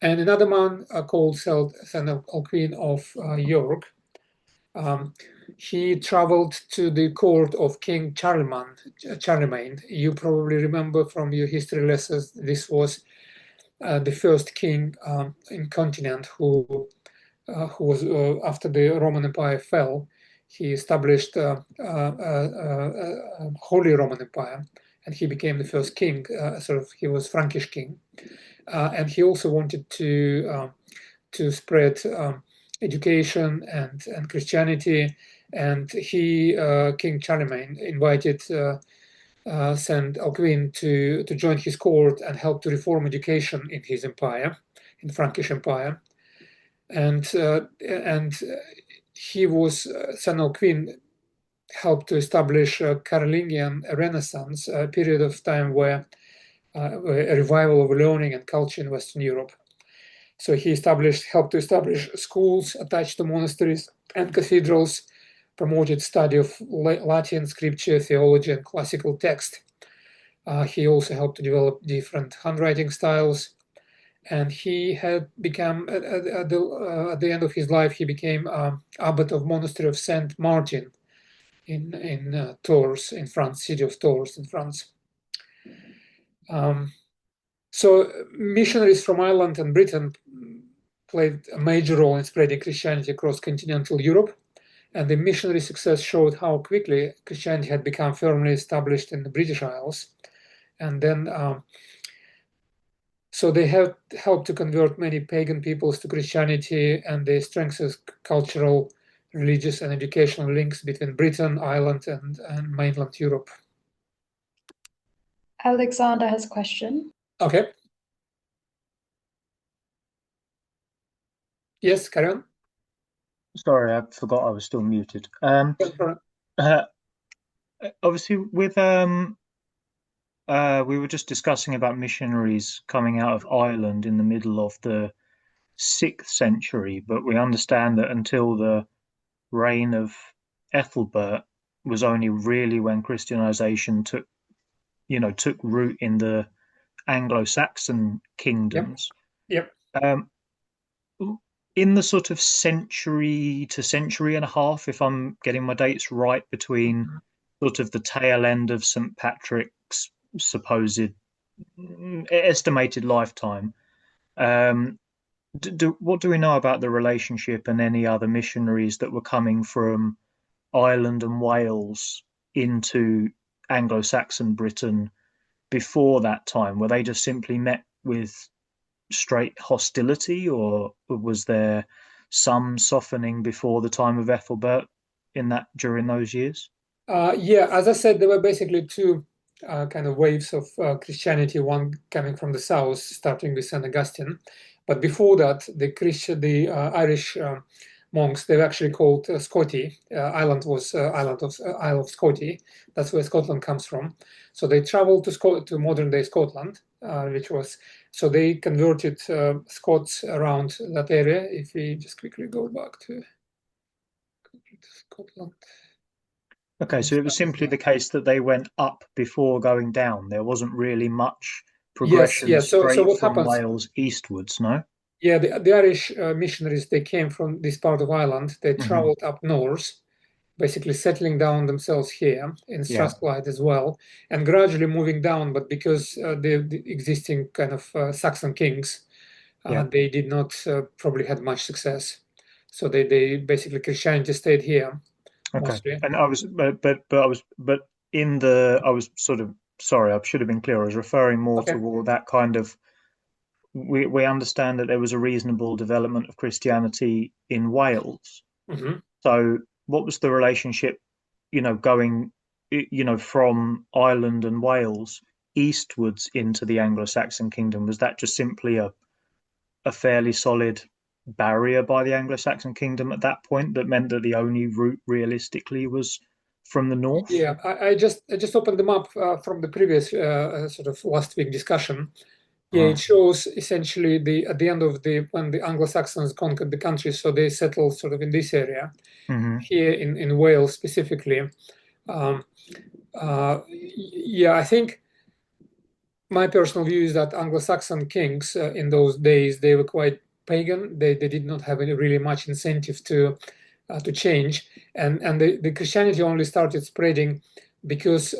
And another man called St Alcuin of York, he traveled to the court of King Charlemagne. You probably remember from your history lessons, this was the first king in continent who was, after the Roman Empire fell, he established Holy Roman Empire, and he became the first king, he was Frankish king. And he also wanted to spread education and Christianity, and King Charlemagne invited St. Alcuin to join his court and help to reform education in his empire, in Frankish Empire, and he was St. Alcuin helped to establish a Carolingian Renaissance, a period of time where a revival of learning and culture in Western Europe. So he helped to establish schools attached to monasteries and cathedrals, promoted study of Latin scripture, theology, and classical text. He also helped to develop different handwriting styles, and he had become at the end of his life he became abbot of monastery of Saint Martin in Tours in France, city of Tours in France. So missionaries from Ireland and Britain played a major role in spreading Christianity across continental Europe, and the missionary success showed how quickly Christianity had become firmly established in the British Isles. And then, so they have helped to convert many pagan peoples to Christianity, and they strengthened cultural, religious, and educational links between Britain, Ireland, and mainland Europe. Alexander has a question. Okay. Yes, carry on. Sorry, I forgot I was still muted. Obviously, with we were just discussing about missionaries coming out of Ireland in the middle of the 6th century, but we understand that until the reign of Ethelbert was only really when Christianization took root in the Anglo-Saxon kingdoms. Yep. In the sort of century to century and a half, if I'm getting my dates right, between sort of the tail end of St. Patrick's supposed estimated lifetime, what do we know about the relationship and any other missionaries that were coming from Ireland and Wales into Anglo-Saxon Britain before that time? Were they just simply met with straight hostility, or was there some softening before the time of Ethelbert during those years? Yeah, as I said, there were basically two kind of waves of Christianity, one coming from the south, starting with St Augustine. But before that, the Irish monks, they were actually called Scoti. Isle of Scoti. That's where Scotland comes from. So they traveled to modern day Scotland, so they converted Scots around that area. If we just quickly go back to Scotland. Okay, so it was simply the case that they went up before going down. There wasn't really much progression straight what from happens, Wales eastwards, no? Yeah, the Irish missionaries, they came from this part of Ireland. They traveled up north, basically settling down themselves here in Strathclyde as well, and gradually moving down. But because the existing kind of Saxon kings, they did not probably had much success. So they basically Christianity stayed here. Okay, mostly. and I was sort of sorry, I should have been clear. I was referring more to all that kind of. We understand that there was a reasonable development of Christianity in Wales. So what was the relationship, going, from Ireland and Wales eastwards into the Anglo-Saxon kingdom? Was that just simply a fairly solid barrier by the Anglo-Saxon kingdom at that point that meant that the only route realistically was from the north? Yeah, I just opened them up from the previous sort of last week discussion. Yeah, it shows essentially at the end of when the Anglo-Saxons conquered the country, so they settled sort of in this area, here in Wales specifically. Yeah, I think my personal view is that Anglo-Saxon kings in those days, they were quite pagan. They did not have really much incentive to change, and the Christianity only started spreading because.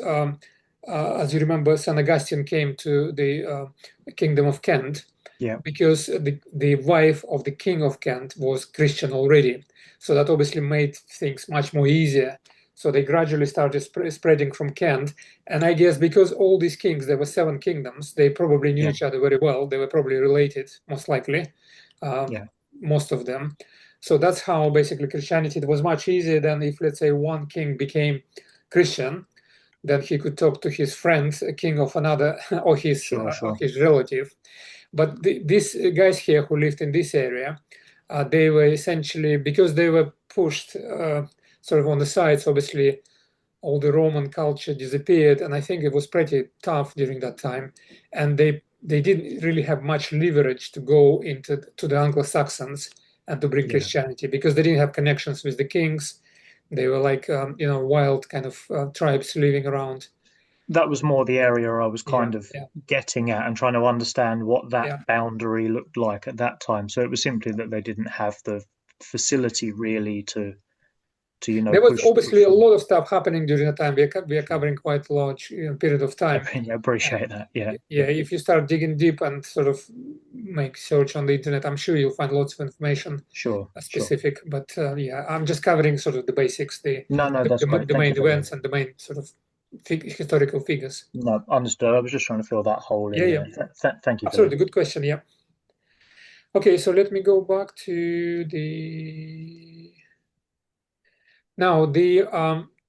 As you remember, St Augustine came to the kingdom of Kent because the wife of the king of Kent was Christian already. So that obviously made things much more easier. So they gradually started spreading from Kent. And I guess because all these kings, there were 7 kingdoms, they probably knew each other very well. They were probably related, most likely, most of them. So that's how basically Christianity, it was much easier than if, let's say, one king became Christian, then he could talk to his friend, a king of another, or his relative. But these guys here who lived in this area, they were essentially, because they were pushed sort of on the sides, obviously all the Roman culture disappeared, and I think it was pretty tough during that time. And they they didn't really have much leverage to go into the Anglo-Saxons and to bring Christianity, because they didn't have connections with the kings. They were like wild kind of tribes living around. That was more the area I was kind of getting at and trying to understand what that boundary looked like at that time. So it was simply that they didn't have the facility really to there was obviously a lot of stuff happening during the time. We are covering quite a large period of time. I appreciate that. Yeah. If you start digging deep and sort of make search on the internet, I'm sure you'll find lots of information. Specific. But I'm just covering sort of the basics, the main events and the main sort of historical figures. No, understood. I was just trying to fill that hole in there. Thank you. Absolutely, good question. Yeah. Okay, so let me go back to the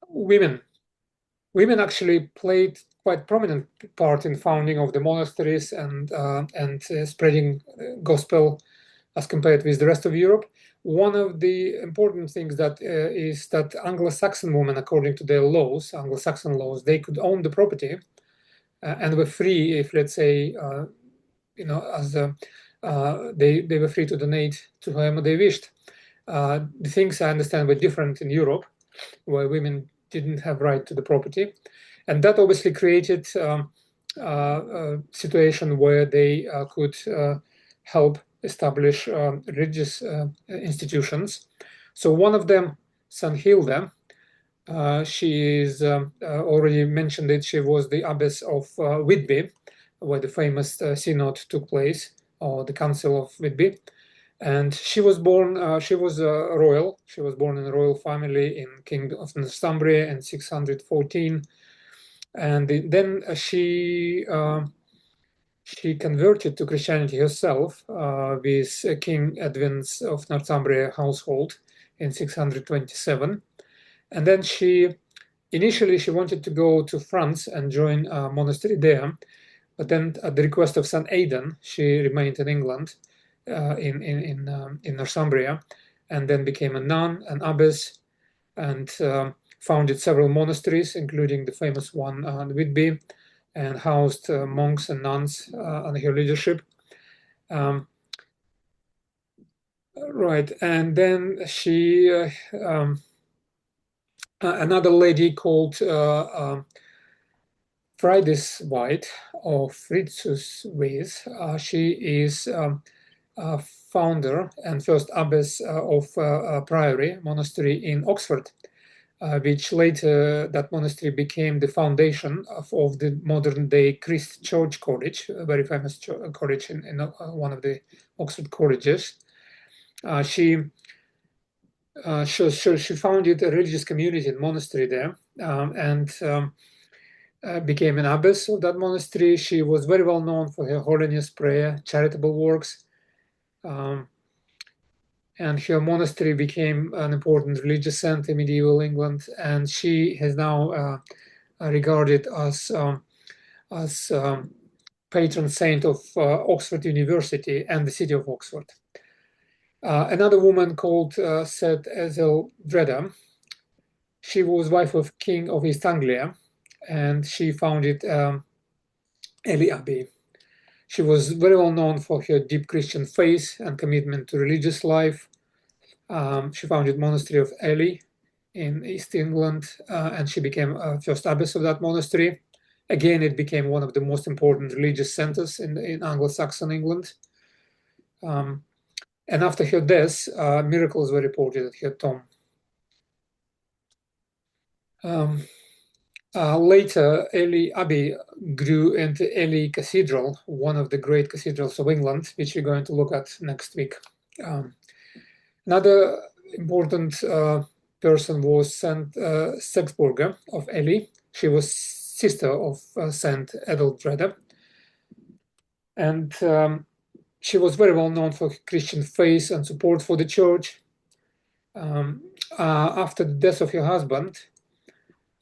women. Women actually played quite prominent part in founding of the monasteries and spreading gospel as compared with the rest of Europe. One of the important things that is that Anglo-Saxon women, according to their laws, Anglo-Saxon laws, they could own the property and were free if, let's say, they were free to donate to whoever they wished. The things I understand were different in Europe, where women didn't have right to the property, and that obviously created a situation where they could help establish religious institutions. So one of them, St Hilda, she is already mentioned it. She was the abbess of Whitby, where the famous synod took place, or the Council of Whitby. And she was born, she was royal. She was born in a royal family in Kingdom of Northumbria in 614. And then she converted to Christianity herself with King Edwin's of Northumbria household in 627. And then initially she wanted to go to France and join a monastery there. But then at the request of St Aidan, she remained in England. In Northumbria, and then became a nun, an abbess, and founded several monasteries, including the famous one in Whitby, and housed monks and nuns under her leadership. Right, and then she, another lady called Friedis or Fritzus Weiss, she is founder and first abbess of a priory monastery in Oxford, which later that monastery became the foundation of the modern day Christ Church College, a very famous college in one of the Oxford colleges. She founded a religious community and monastery there, and became an abbess of that monastery. She was very well known for her holiness prayer, charitable works. And her monastery became an important religious center in medieval England, and she is now regarded as patron saint of Oxford University and the city of Oxford. Another woman called St Etheldreda, she was wife of King of East Anglia, and she founded Ely Abbey. She was very well known for her deep Christian faith and commitment to religious life. She founded Monastery of Ely in East England, and she became first abbess of that monastery. Again, it became one of the most important religious centers in Anglo-Saxon England. And after her death, miracles were reported at her tomb. Later, Ely Abbey grew into Ely Cathedral, one of the great cathedrals of England, which we're going to look at next week. Another important person was St. Sexburga of Ely. She was sister of St. Etheldreda. And she was very well known for Christian faith and support for the church. After the death of her husband,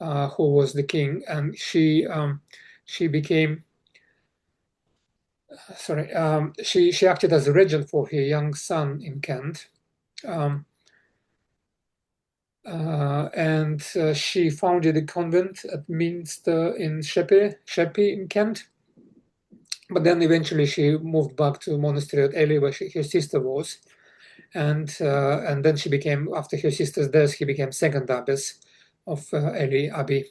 who was the king, and she became, she acted as a regent for her young son in Kent. And she founded a convent at Minster in Sheppey in Kent. but then eventually she moved back to monastery at Ely, where her sister was, and then she became, after her sister's death, he became second abbess of Ely Abbey.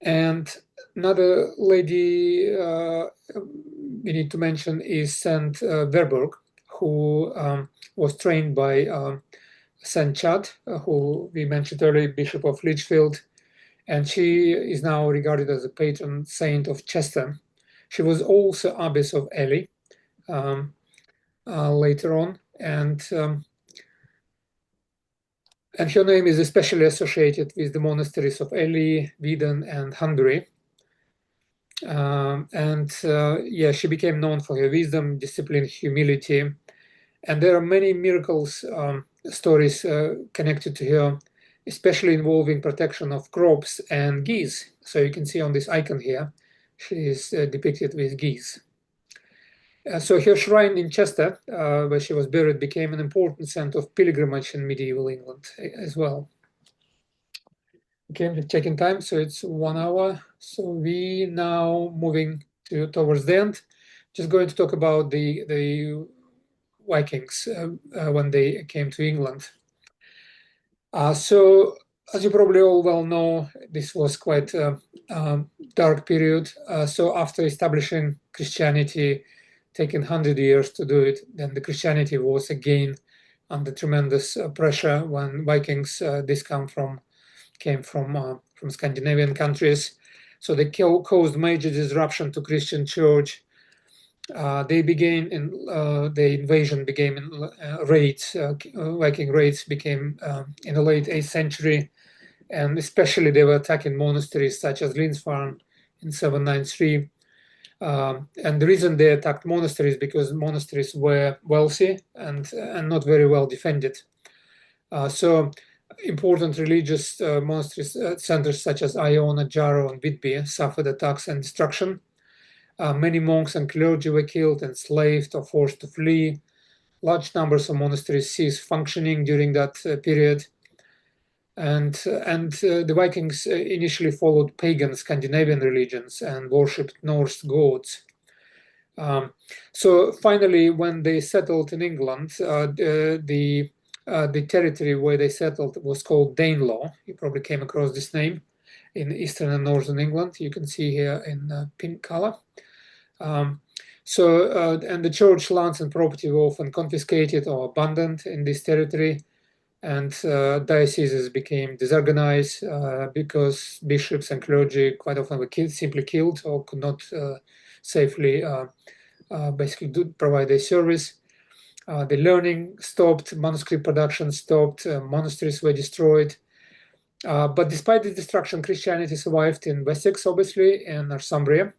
And another lady we need to mention is St Werburg, who was trained by St Chad, who we mentioned earlier, Bishop of Lichfield, and she is now regarded as a patron saint of Chester. She was also abbess of Ely later on, and her name is especially associated with the monasteries of Ely, Wieden, and Hanbury. Yeah, she became known for her wisdom, discipline, humility, and there are many miracles stories connected to her, especially involving protection of crops and geese. So you can see on this icon here, she is depicted with geese. So her shrine in Chester, where she was buried, became an important center of pilgrimage in medieval England as well. Okay, I'm checking time, so it's 1 hour. So we now moving towards the end. Just going to talk about the Vikings when they came to England. So as you probably all well know, this was quite a dark period. So after establishing Christianity, taking 100 years to do it, then the Christianity was again under tremendous pressure when Vikings, this came from Scandinavian countries. So they caused major disruption to Christian church. The invasion began in raids. Viking raids became in the late 8th century, and especially they were attacking monasteries such as Lindisfarne in 793. And the reason they attacked monasteries because monasteries were wealthy and not very well defended. So important religious monasteries centers such as Iona, Jarrow, and Whitby suffered attacks and destruction. Many monks and clergy were killed, enslaved, or forced to flee. Large numbers of monasteries ceased functioning during that period. And the Vikings initially followed pagan Scandinavian religions and worshipped Norse gods. So finally, when they settled in England, the territory where they settled was called Danelaw. You probably came across this name in eastern and northern England. You can see here in pink color. And the church lands and property were often confiscated or abandoned in this territory, and dioceses became disorganized because bishops and clergy quite often were simply killed or could not safely basically provide their service. The learning stopped, manuscript production stopped, monasteries were destroyed. But despite the destruction, Christianity survived in Wessex, obviously, and Northumbria.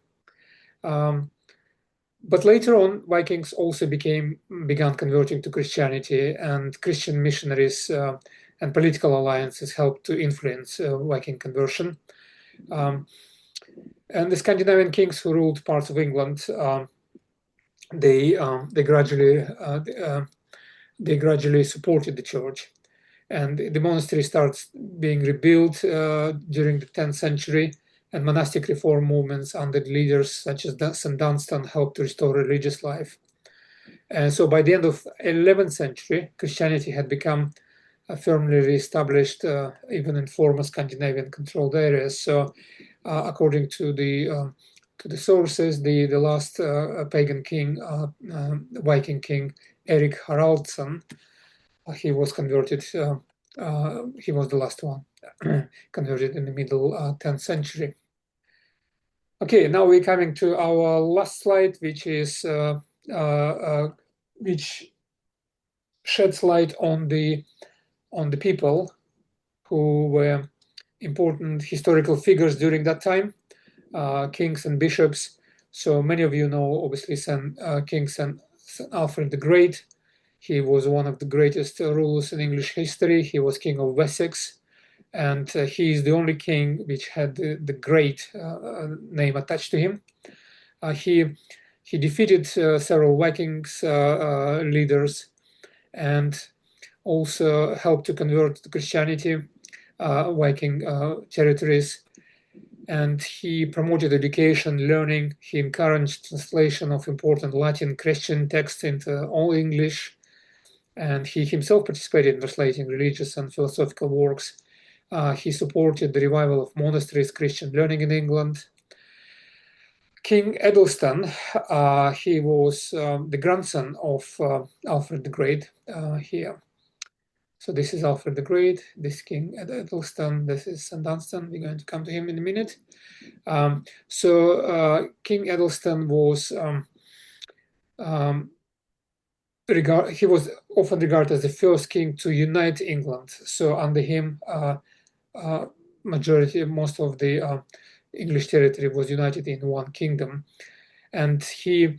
But later on, Vikings also began converting to Christianity, and Christian missionaries and political alliances helped to influence Viking conversion. And the Scandinavian kings who ruled parts of England, they gradually supported the church, and the monastery starts being rebuilt during the 10th century. And monastic reform movements under leaders such as St Dunstan helped to restore religious life. And so by the end of 11th century, Christianity had become firmly re-established even in former Scandinavian controlled areas. So according to the sources, the last pagan king, Viking king, Erik Haraldsson, he was converted, he was the last one converted in the middle 10th century. Okay, now we're coming to our last slide, which is which sheds light on the people who were important historical figures during that time, kings and bishops. So many of you know, obviously, St Alfred the Great. He was one of the greatest rulers in English history. He was king of Wessex, and he is the only king which had the Great name attached to him. He defeated several Vikings leaders and also helped to convert to Christianity Viking territories. and he promoted education, learning. He encouraged translation of important Latin Christian texts into all English, and he himself participated in translating religious and philosophical works. He supported the revival of monasteries, Christian learning in England. King Aethelstan, he was the grandson of Alfred the Great here. So this is Alfred the Great, this King Aethelstan, this is St Dunstan. We're going to come to him in a minute. King Aethelstan was he was often regarded as the first king to unite England. So under him, most of the English territory was united in one kingdom, and he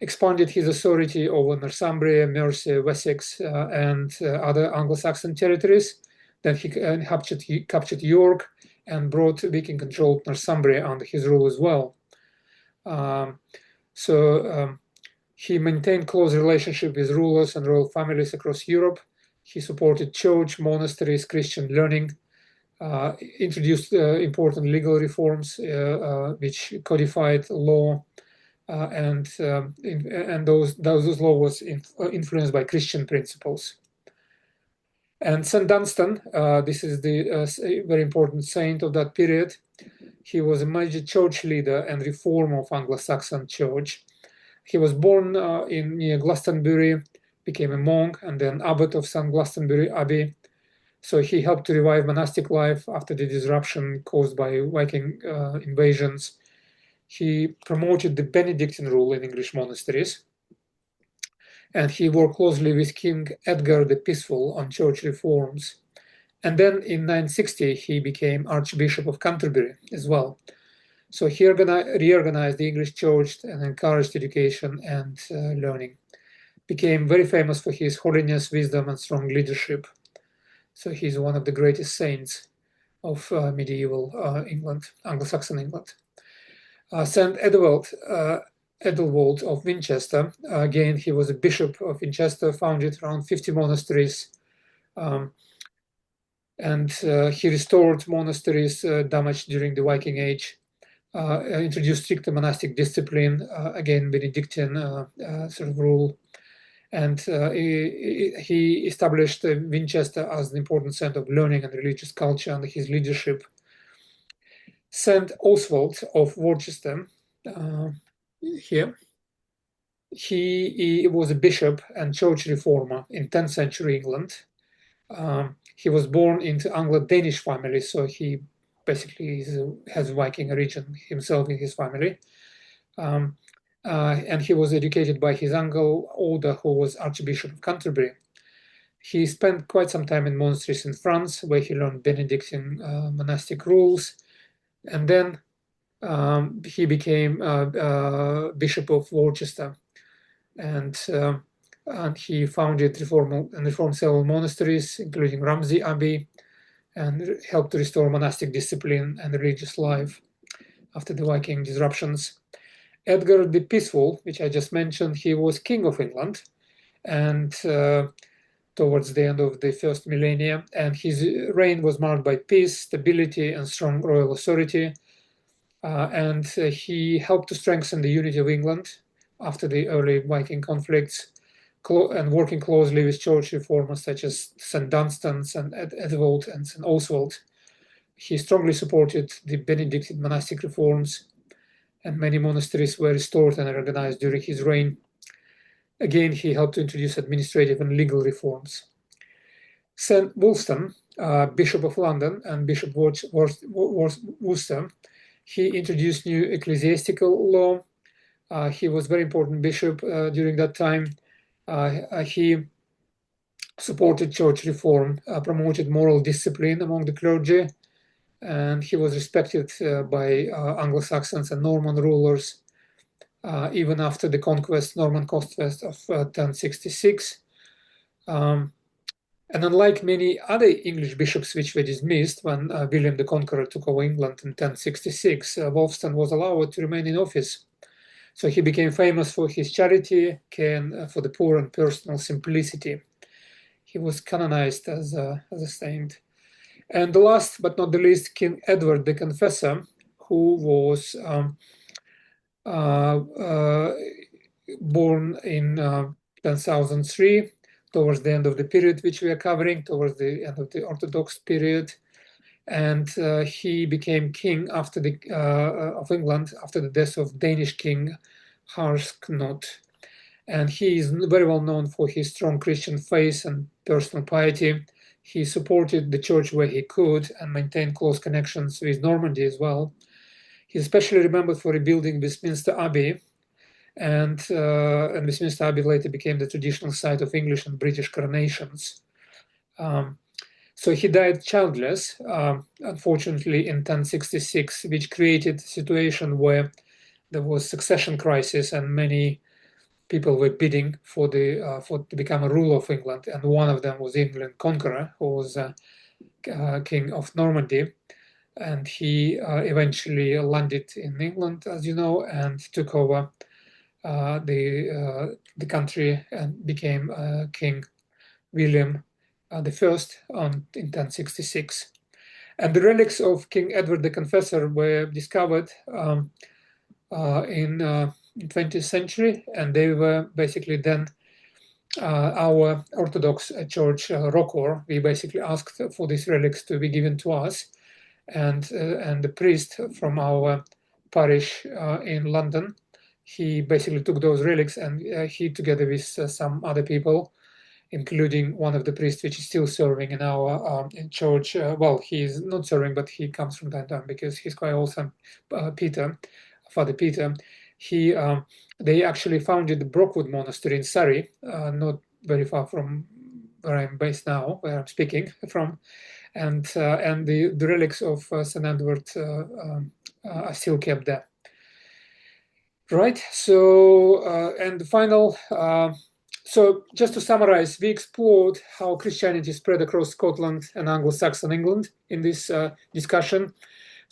expanded his authority over Northumbria, Mercia, Wessex, and other Anglo-Saxon territories. Then he captured York and brought Viking-controlled Northumbria under his rule as well. He maintained close relationship with rulers and royal families across Europe. He supported church, monasteries, Christian learning, introduced important legal reforms which codified law, and those laws was influenced by Christian principles. And St Dunstan, this is the very important saint of that period. He was a major church leader and reformer of Anglo-Saxon church. He was born near Glastonbury, became a monk, and then abbot of St Glastonbury Abbey. So he helped to revive monastic life after the disruption caused by Viking invasions. He promoted the Benedictine rule in English monasteries, and he worked closely with King Edgar the Peaceful on church reforms. And then in 960, he became Archbishop of Canterbury as well. So he reorganized the English church and encouraged education and learning. Became very famous for his holiness, wisdom, and strong leadership. So he's one of the greatest saints of medieval England, Anglo-Saxon England. St Edelwald of Winchester, again, he was a bishop of Winchester, founded around 50 monasteries, and he restored monasteries damaged during the Viking Age, introduced stricter monastic discipline, again, Benedictine sort of rule, and he established Winchester as an important center of learning and religious culture under his leadership. St Oswald of Worcester, here, he was a bishop and church reformer in 10th century England. He was born into Anglo-Danish family, so he basically has Viking origin himself in his family. And he was educated by his uncle, Oda, who was Archbishop of Canterbury. He spent quite some time in monasteries in France, where he learned Benedictine monastic rules. And then he became Bishop of Worcester. And he founded reformed several monasteries, including Ramsey Abbey, and helped to restore monastic discipline and religious life after the Viking disruptions. Edgar the Peaceful, which I just mentioned, he was King of England, and towards the end of the first millennia, and his reign was marked by peace, stability, and strong royal authority. And he helped to strengthen the unity of England after the early Viking conflicts, and working closely with church reformers such as St Dunstan, St Edelwald, and St Oswald. He strongly supported the Benedictine monastic reforms, and many monasteries were restored and organized during his reign. Again, he helped to introduce administrative and legal reforms. St Wulstan, Bishop of London and Bishop of Worcester, he introduced new ecclesiastical law. He was a very important bishop during that time. He supported church reform, promoted moral discipline among the clergy, and he was respected by Anglo-Saxons and Norman rulers even after the Norman conquest of 1066. And unlike many other English bishops which were dismissed when William the Conqueror took over England in 1066, Wulfstan was allowed to remain in office. So he became famous for his charity, care for the poor, and personal simplicity. He was canonized as a saint. And the last but not the least, King Edward the Confessor, who was born in 1003, towards the end of the period which we are covering, towards the end of the Orthodox period. And he became king after of England after the death of Danish king Harsknut. And he is very well known for his strong Christian faith and personal piety. He supported the church where he could and maintained close connections with Normandy as well. He's especially remembered for rebuilding Westminster Abbey, and Westminster Abbey later became the traditional site of English and British coronations. So he died childless, unfortunately, in 1066, which created a situation where there was succession crisis and many people were bidding for to become a ruler of England, and one of them was England Conqueror, who was king of Normandy, and he eventually landed in England, as you know, and took over the country and became King William the First in 1066. And the relics of King Edward the Confessor were discovered in 20th century, and they were basically then our Orthodox Church record. We basically asked for these relics to be given to us, and the priest from our parish in London, he basically took those relics, and he, together with some other people, including one of the priests which is still serving in our in church. Well, he's not serving, but he comes from time to time because he's quite awesome. Father Peter, they actually founded the Brockwood Monastery in Surrey, not very far from where I'm based now, where I'm speaking from, and the relics of St Edward are still kept there. Right. So and the final. So just to summarize, we explored how Christianity spread across Scotland and Anglo-Saxon England in this discussion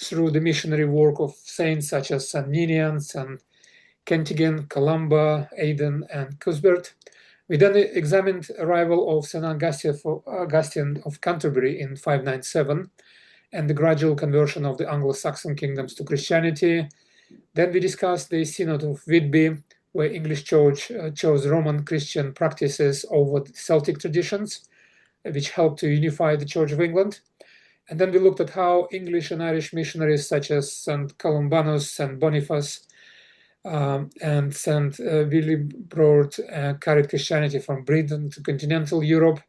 through the missionary work of saints such as St Ninian, St Kentigern, Columba, Aidan, and Cuthbert. We then examined the arrival of St Augustine of Canterbury in 597 and the gradual conversion of the Anglo-Saxon kingdoms to Christianity. Then we discussed the Synod of Whitby, where English Church chose Roman Christian practices over the Celtic traditions, which helped to unify the Church of England. And then we looked at how English and Irish missionaries such as St Columbanus, St Boniface, and St Willibrord carried Christianity from Britain to continental Europe.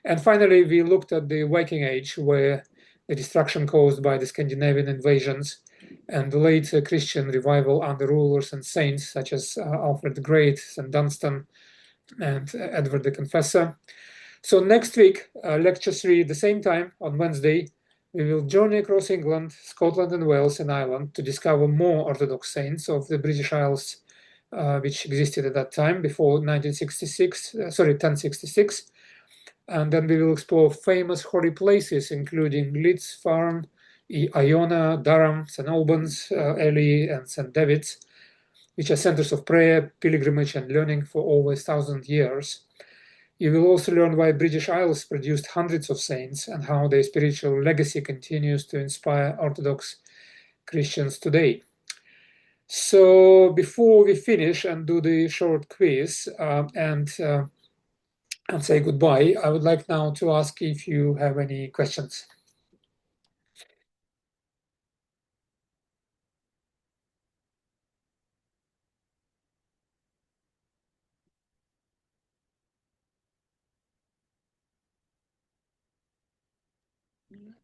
And finally, we looked at the Viking Age, where the destruction caused by the Scandinavian invasions and the late Christian revival under rulers and saints such as Alfred the Great, St Dunstan, and Edward the Confessor. So next week, lecture 3 at the same time on Wednesday, we will journey across England, Scotland and Wales and Ireland to discover more Orthodox saints of the British Isles, which existed at that time before 1066. And then we will explore famous holy places, including Lindisfarne, Iona, Durham, St Albans, Ely, and St David's, which are centers of prayer, pilgrimage, and learning for over 1,000 years. You will also learn why British Isles produced hundreds of saints and how their spiritual legacy continues to inspire Orthodox Christians today. So before we finish and do the short quiz and say goodbye, I would like now to ask if you have any questions.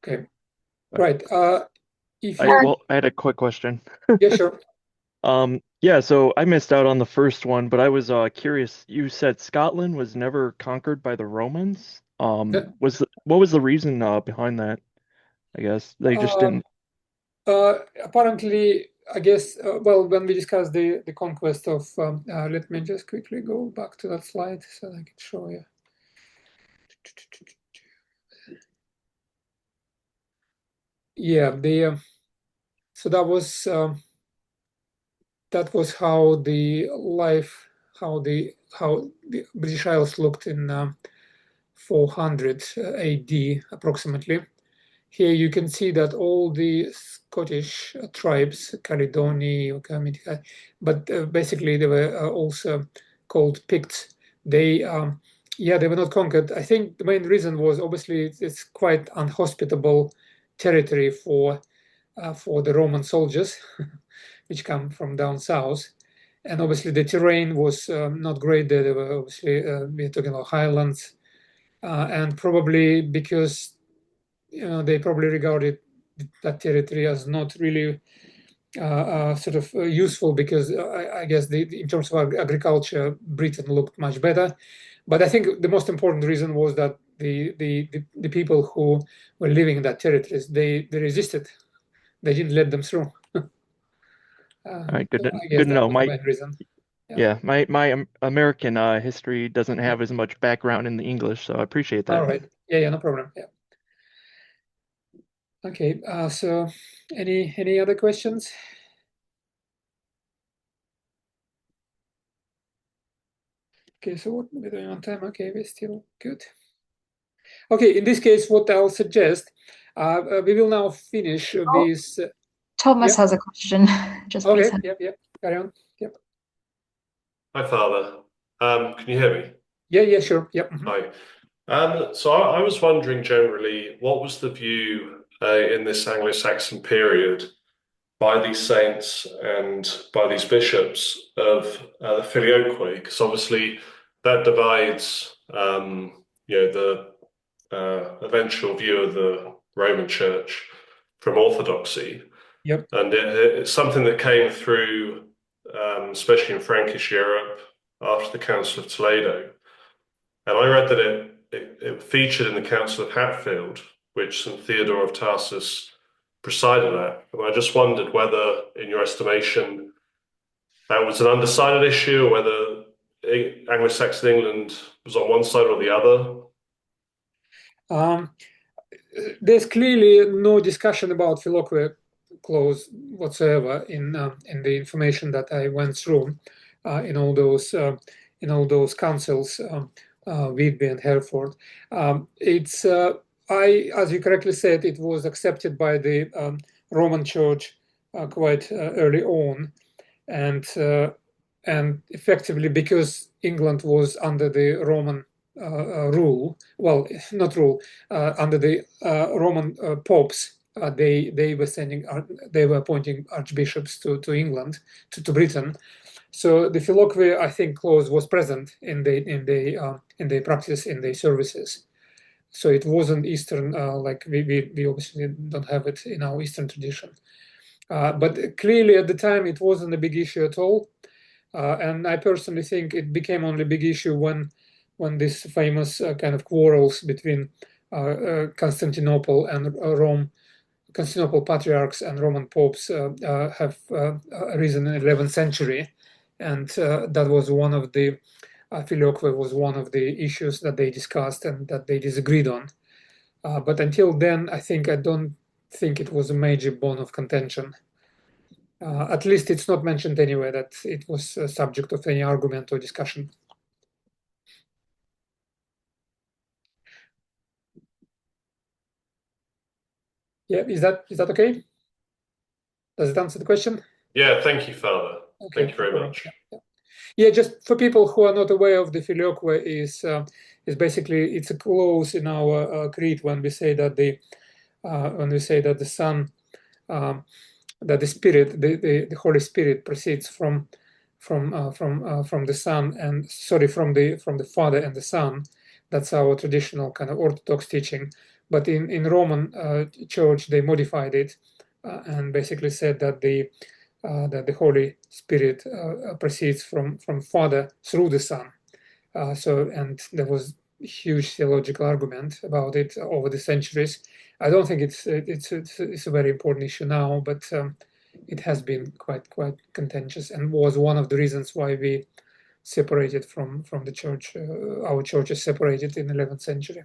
Okay, right. If you... I had a quick question. Yeah, sure. Yeah, so I missed out on the first one, but I was curious. You said Scotland was never conquered by the Romans. What was the reason behind that? I guess they just didn't. Apparently, I guess. Well, when we discussed the conquest of, let me just quickly go back to that slide so I can show you. Yeah, so that was how the British Isles looked in 400 AD approximately. here you can see that all the Scottish tribes, Caledoni, but basically they were also called Picts. They were not conquered. I think the main reason was obviously it's quite unhospitable territory for the Roman soldiers, which come from down south. And obviously the terrain was not great there. They were obviously, we're talking about highlands, and probably because they probably regarded that territory as not really useful, because I guess in terms of agriculture, Britain looked much better. But I think the most important reason was that the people who were living in that territories, they resisted. They didn't let them through. All right, good So to, I guess good to that know. was the main reason. Yeah, my American history doesn't have as much background in the English, so I appreciate that. All right. Yeah, no problem. Yeah. Okay. So, any other questions? Okay. So what we're doing on time? Okay, we're still good. Okay. In this case, what I'll suggest, we will now finish this. Thomas has a question. Just okay. please. Yep. Carry on. Yep. Hi, Father. Can you hear me? Yeah, sure. Yep. Hi. So I was wondering generally, what was the view in this Anglo-Saxon period by these saints and by these bishops of the filioque? Because obviously that divides, the eventual view of the Roman Church from Orthodoxy. Yep. And it's something that came through, especially in Frankish Europe, after the Council of Toledo. And I read that it featured in the Council of Hatfield, which St Theodore of Tarsus presided at. And I just wondered whether, in your estimation, that was an undecided issue, or whether Anglo-Saxon England was on one side or the other. There's clearly no discussion about filioque clause whatsoever in the information that I went through in all those councils, Whitby and Hereford. It's as you correctly said, it was accepted by the Roman Church quite early on, and effectively because England was under the Roman rule, well, not rule, under the Roman popes. They were appointing archbishops to England, to Britain. So the filioque, I think, clause was present in the practice, in the services. So it wasn't Eastern, like we obviously don't have it in our Eastern tradition. But clearly at the time it wasn't a big issue at all. And I personally think it became only a big issue when this famous kind of quarrels between Constantinople and Rome, Constantinople patriarchs and Roman popes have arisen in the 11th century. And that was one of the, filioque was one of the issues that they discussed and that they disagreed on. But until then, I don't think it was a major bone of contention. At least it's not mentioned anywhere that it was a subject of any argument or discussion. Yeah, is that okay? Does it answer the question? Yeah, thank you, Father. Okay, thank you very much. Yeah, just for people who are not aware of the filioque, is basically it's a clause in our creed when we say that the Son, that the Spirit, the Holy Spirit proceeds from the Son, and from the Father and the Son. That's our traditional kind of Orthodox teaching. But in Roman Church, they modified it and basically said that the Holy Spirit proceeds from Father through the Son. And there was a huge theological argument about it over the centuries. I don't think it's a very important issue now, but it has been quite contentious, and was one of the reasons why we separated from the church. Our church is separated in the 11th century.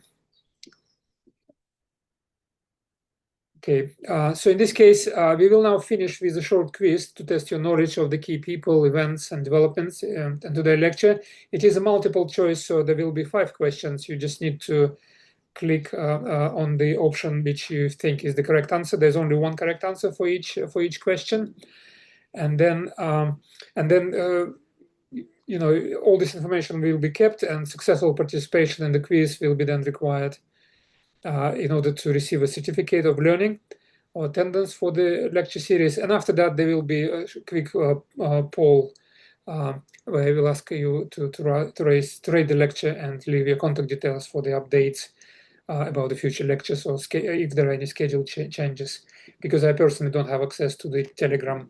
Okay, so in this case, we will now finish with a short quiz to test your knowledge of the key people, events, and developments in today's lecture. It is a multiple choice, so there will be 5 questions. You just need to click on the option which you think is the correct answer. There's only one correct answer for each question, and then you know, all this information will be kept, and successful participation in the quiz will be then required in order to receive a certificate of learning or attendance for the lecture series. And after that, there will be a quick poll where I will ask you to rate the lecture and leave your contact details for the updates about the future lectures, or if there are any schedule changes, because I personally don't have access to the Telegram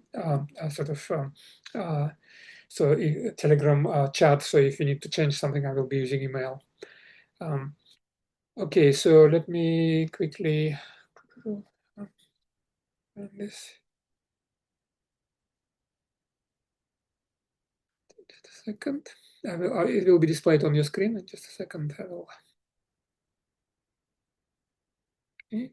Telegram chat. So if you need to change something, I will be using email. Okay, so let me quickly run this. Just a second. It will be displayed on your screen in just a second. I will. Okay.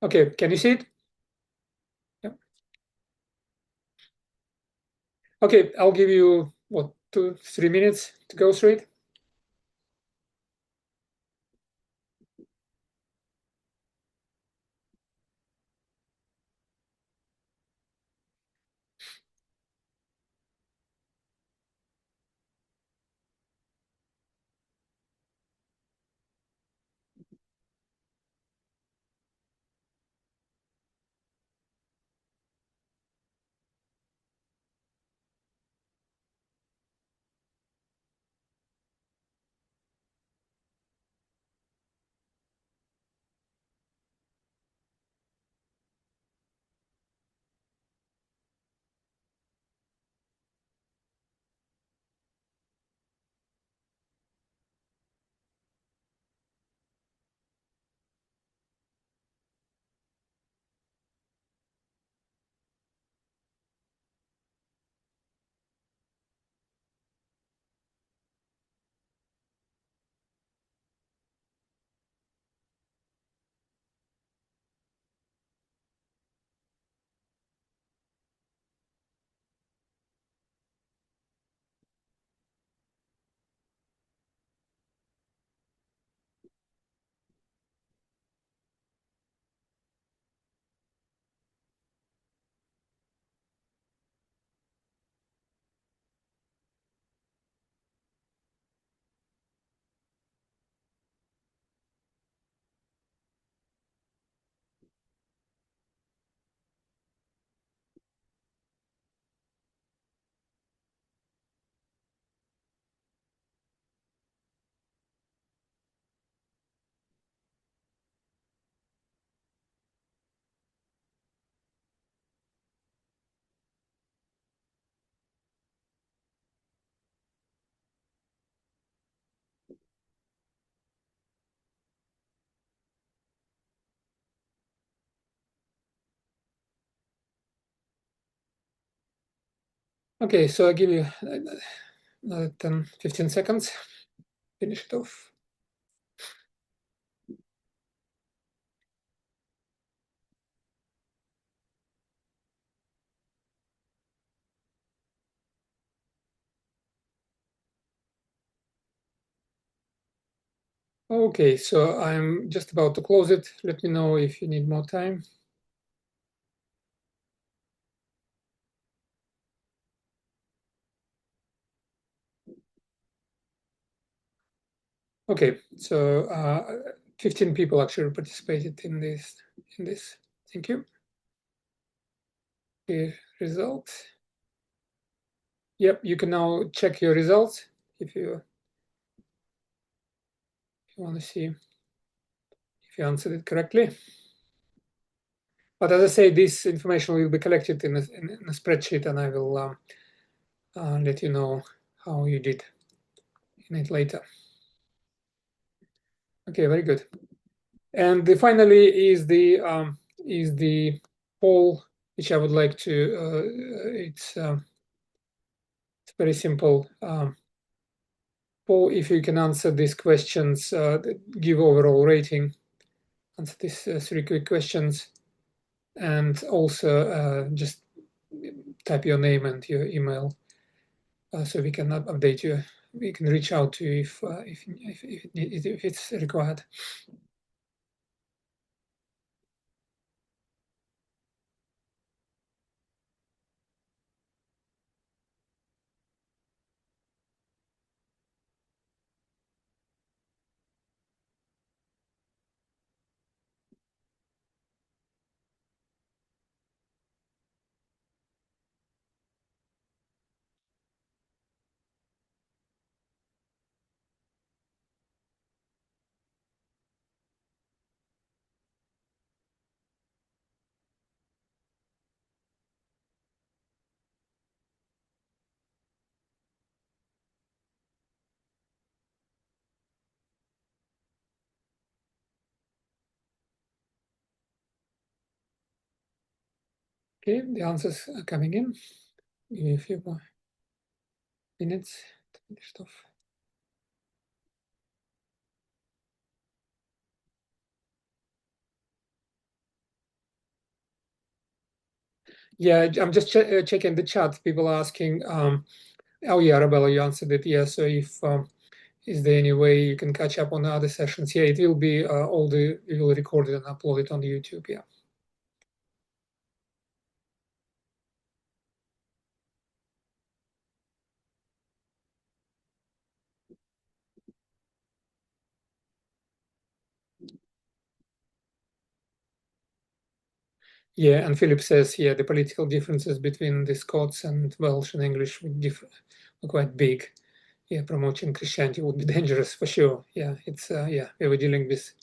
Okay, can you see it? Yeah. Okay, I'll give you, what, 2-3 minutes to go through it. Okay, so I'll give you another 10-15 seconds. Finish it off. Okay, so I'm just about to close it. Let me know if you need more time. Okay, so 15 people actually participated in this. Thank you. The results. Yep, you can now check your results if you want to see if you answered it correctly. But as I say, this information will be collected in a spreadsheet, and I will let you know how you did in it later. Okay, very good. And finally is the poll, which I would like to. It's very simple. Poll, if you can answer these questions, give overall rating. Answer these 3 quick questions, and also just type your name and your email so we can update you. We can reach out to you if it's required. Okay, the answers are coming in. Give me a few more minutes to finish off. Yeah, I'm just checking the chat. People are asking, oh yeah, Arabella, you answered it. Yeah, so if is there any way you can catch up on the other sessions? Yeah, it will be we will record it and upload it on YouTube. Yeah. Yeah, and Philip says, yeah, the political differences between the Scots and Welsh and English were quite big. Yeah, promoting Christianity would be dangerous for sure. Yeah, it's yeah, we were dealing with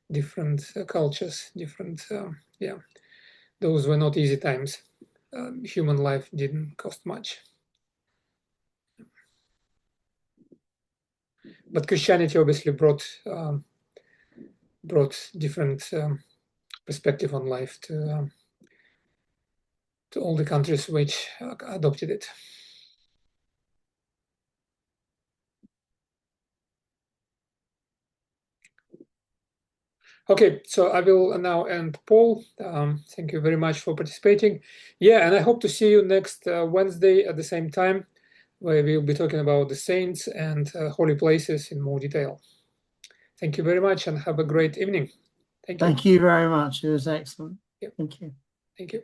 different cultures, different yeah, those were not easy times. Human life didn't cost much. But Christianity obviously brought different perspective on life to all the countries which adopted it. Okay, so I will now end Paul. Thank you very much for participating. Yeah, and I hope to see you next Wednesday at the same time, where we'll be talking about the saints and holy places in more detail. Thank you very much and have a great evening. Thank you. Thank you very much. It was excellent. Yeah. Thank you. Thank you.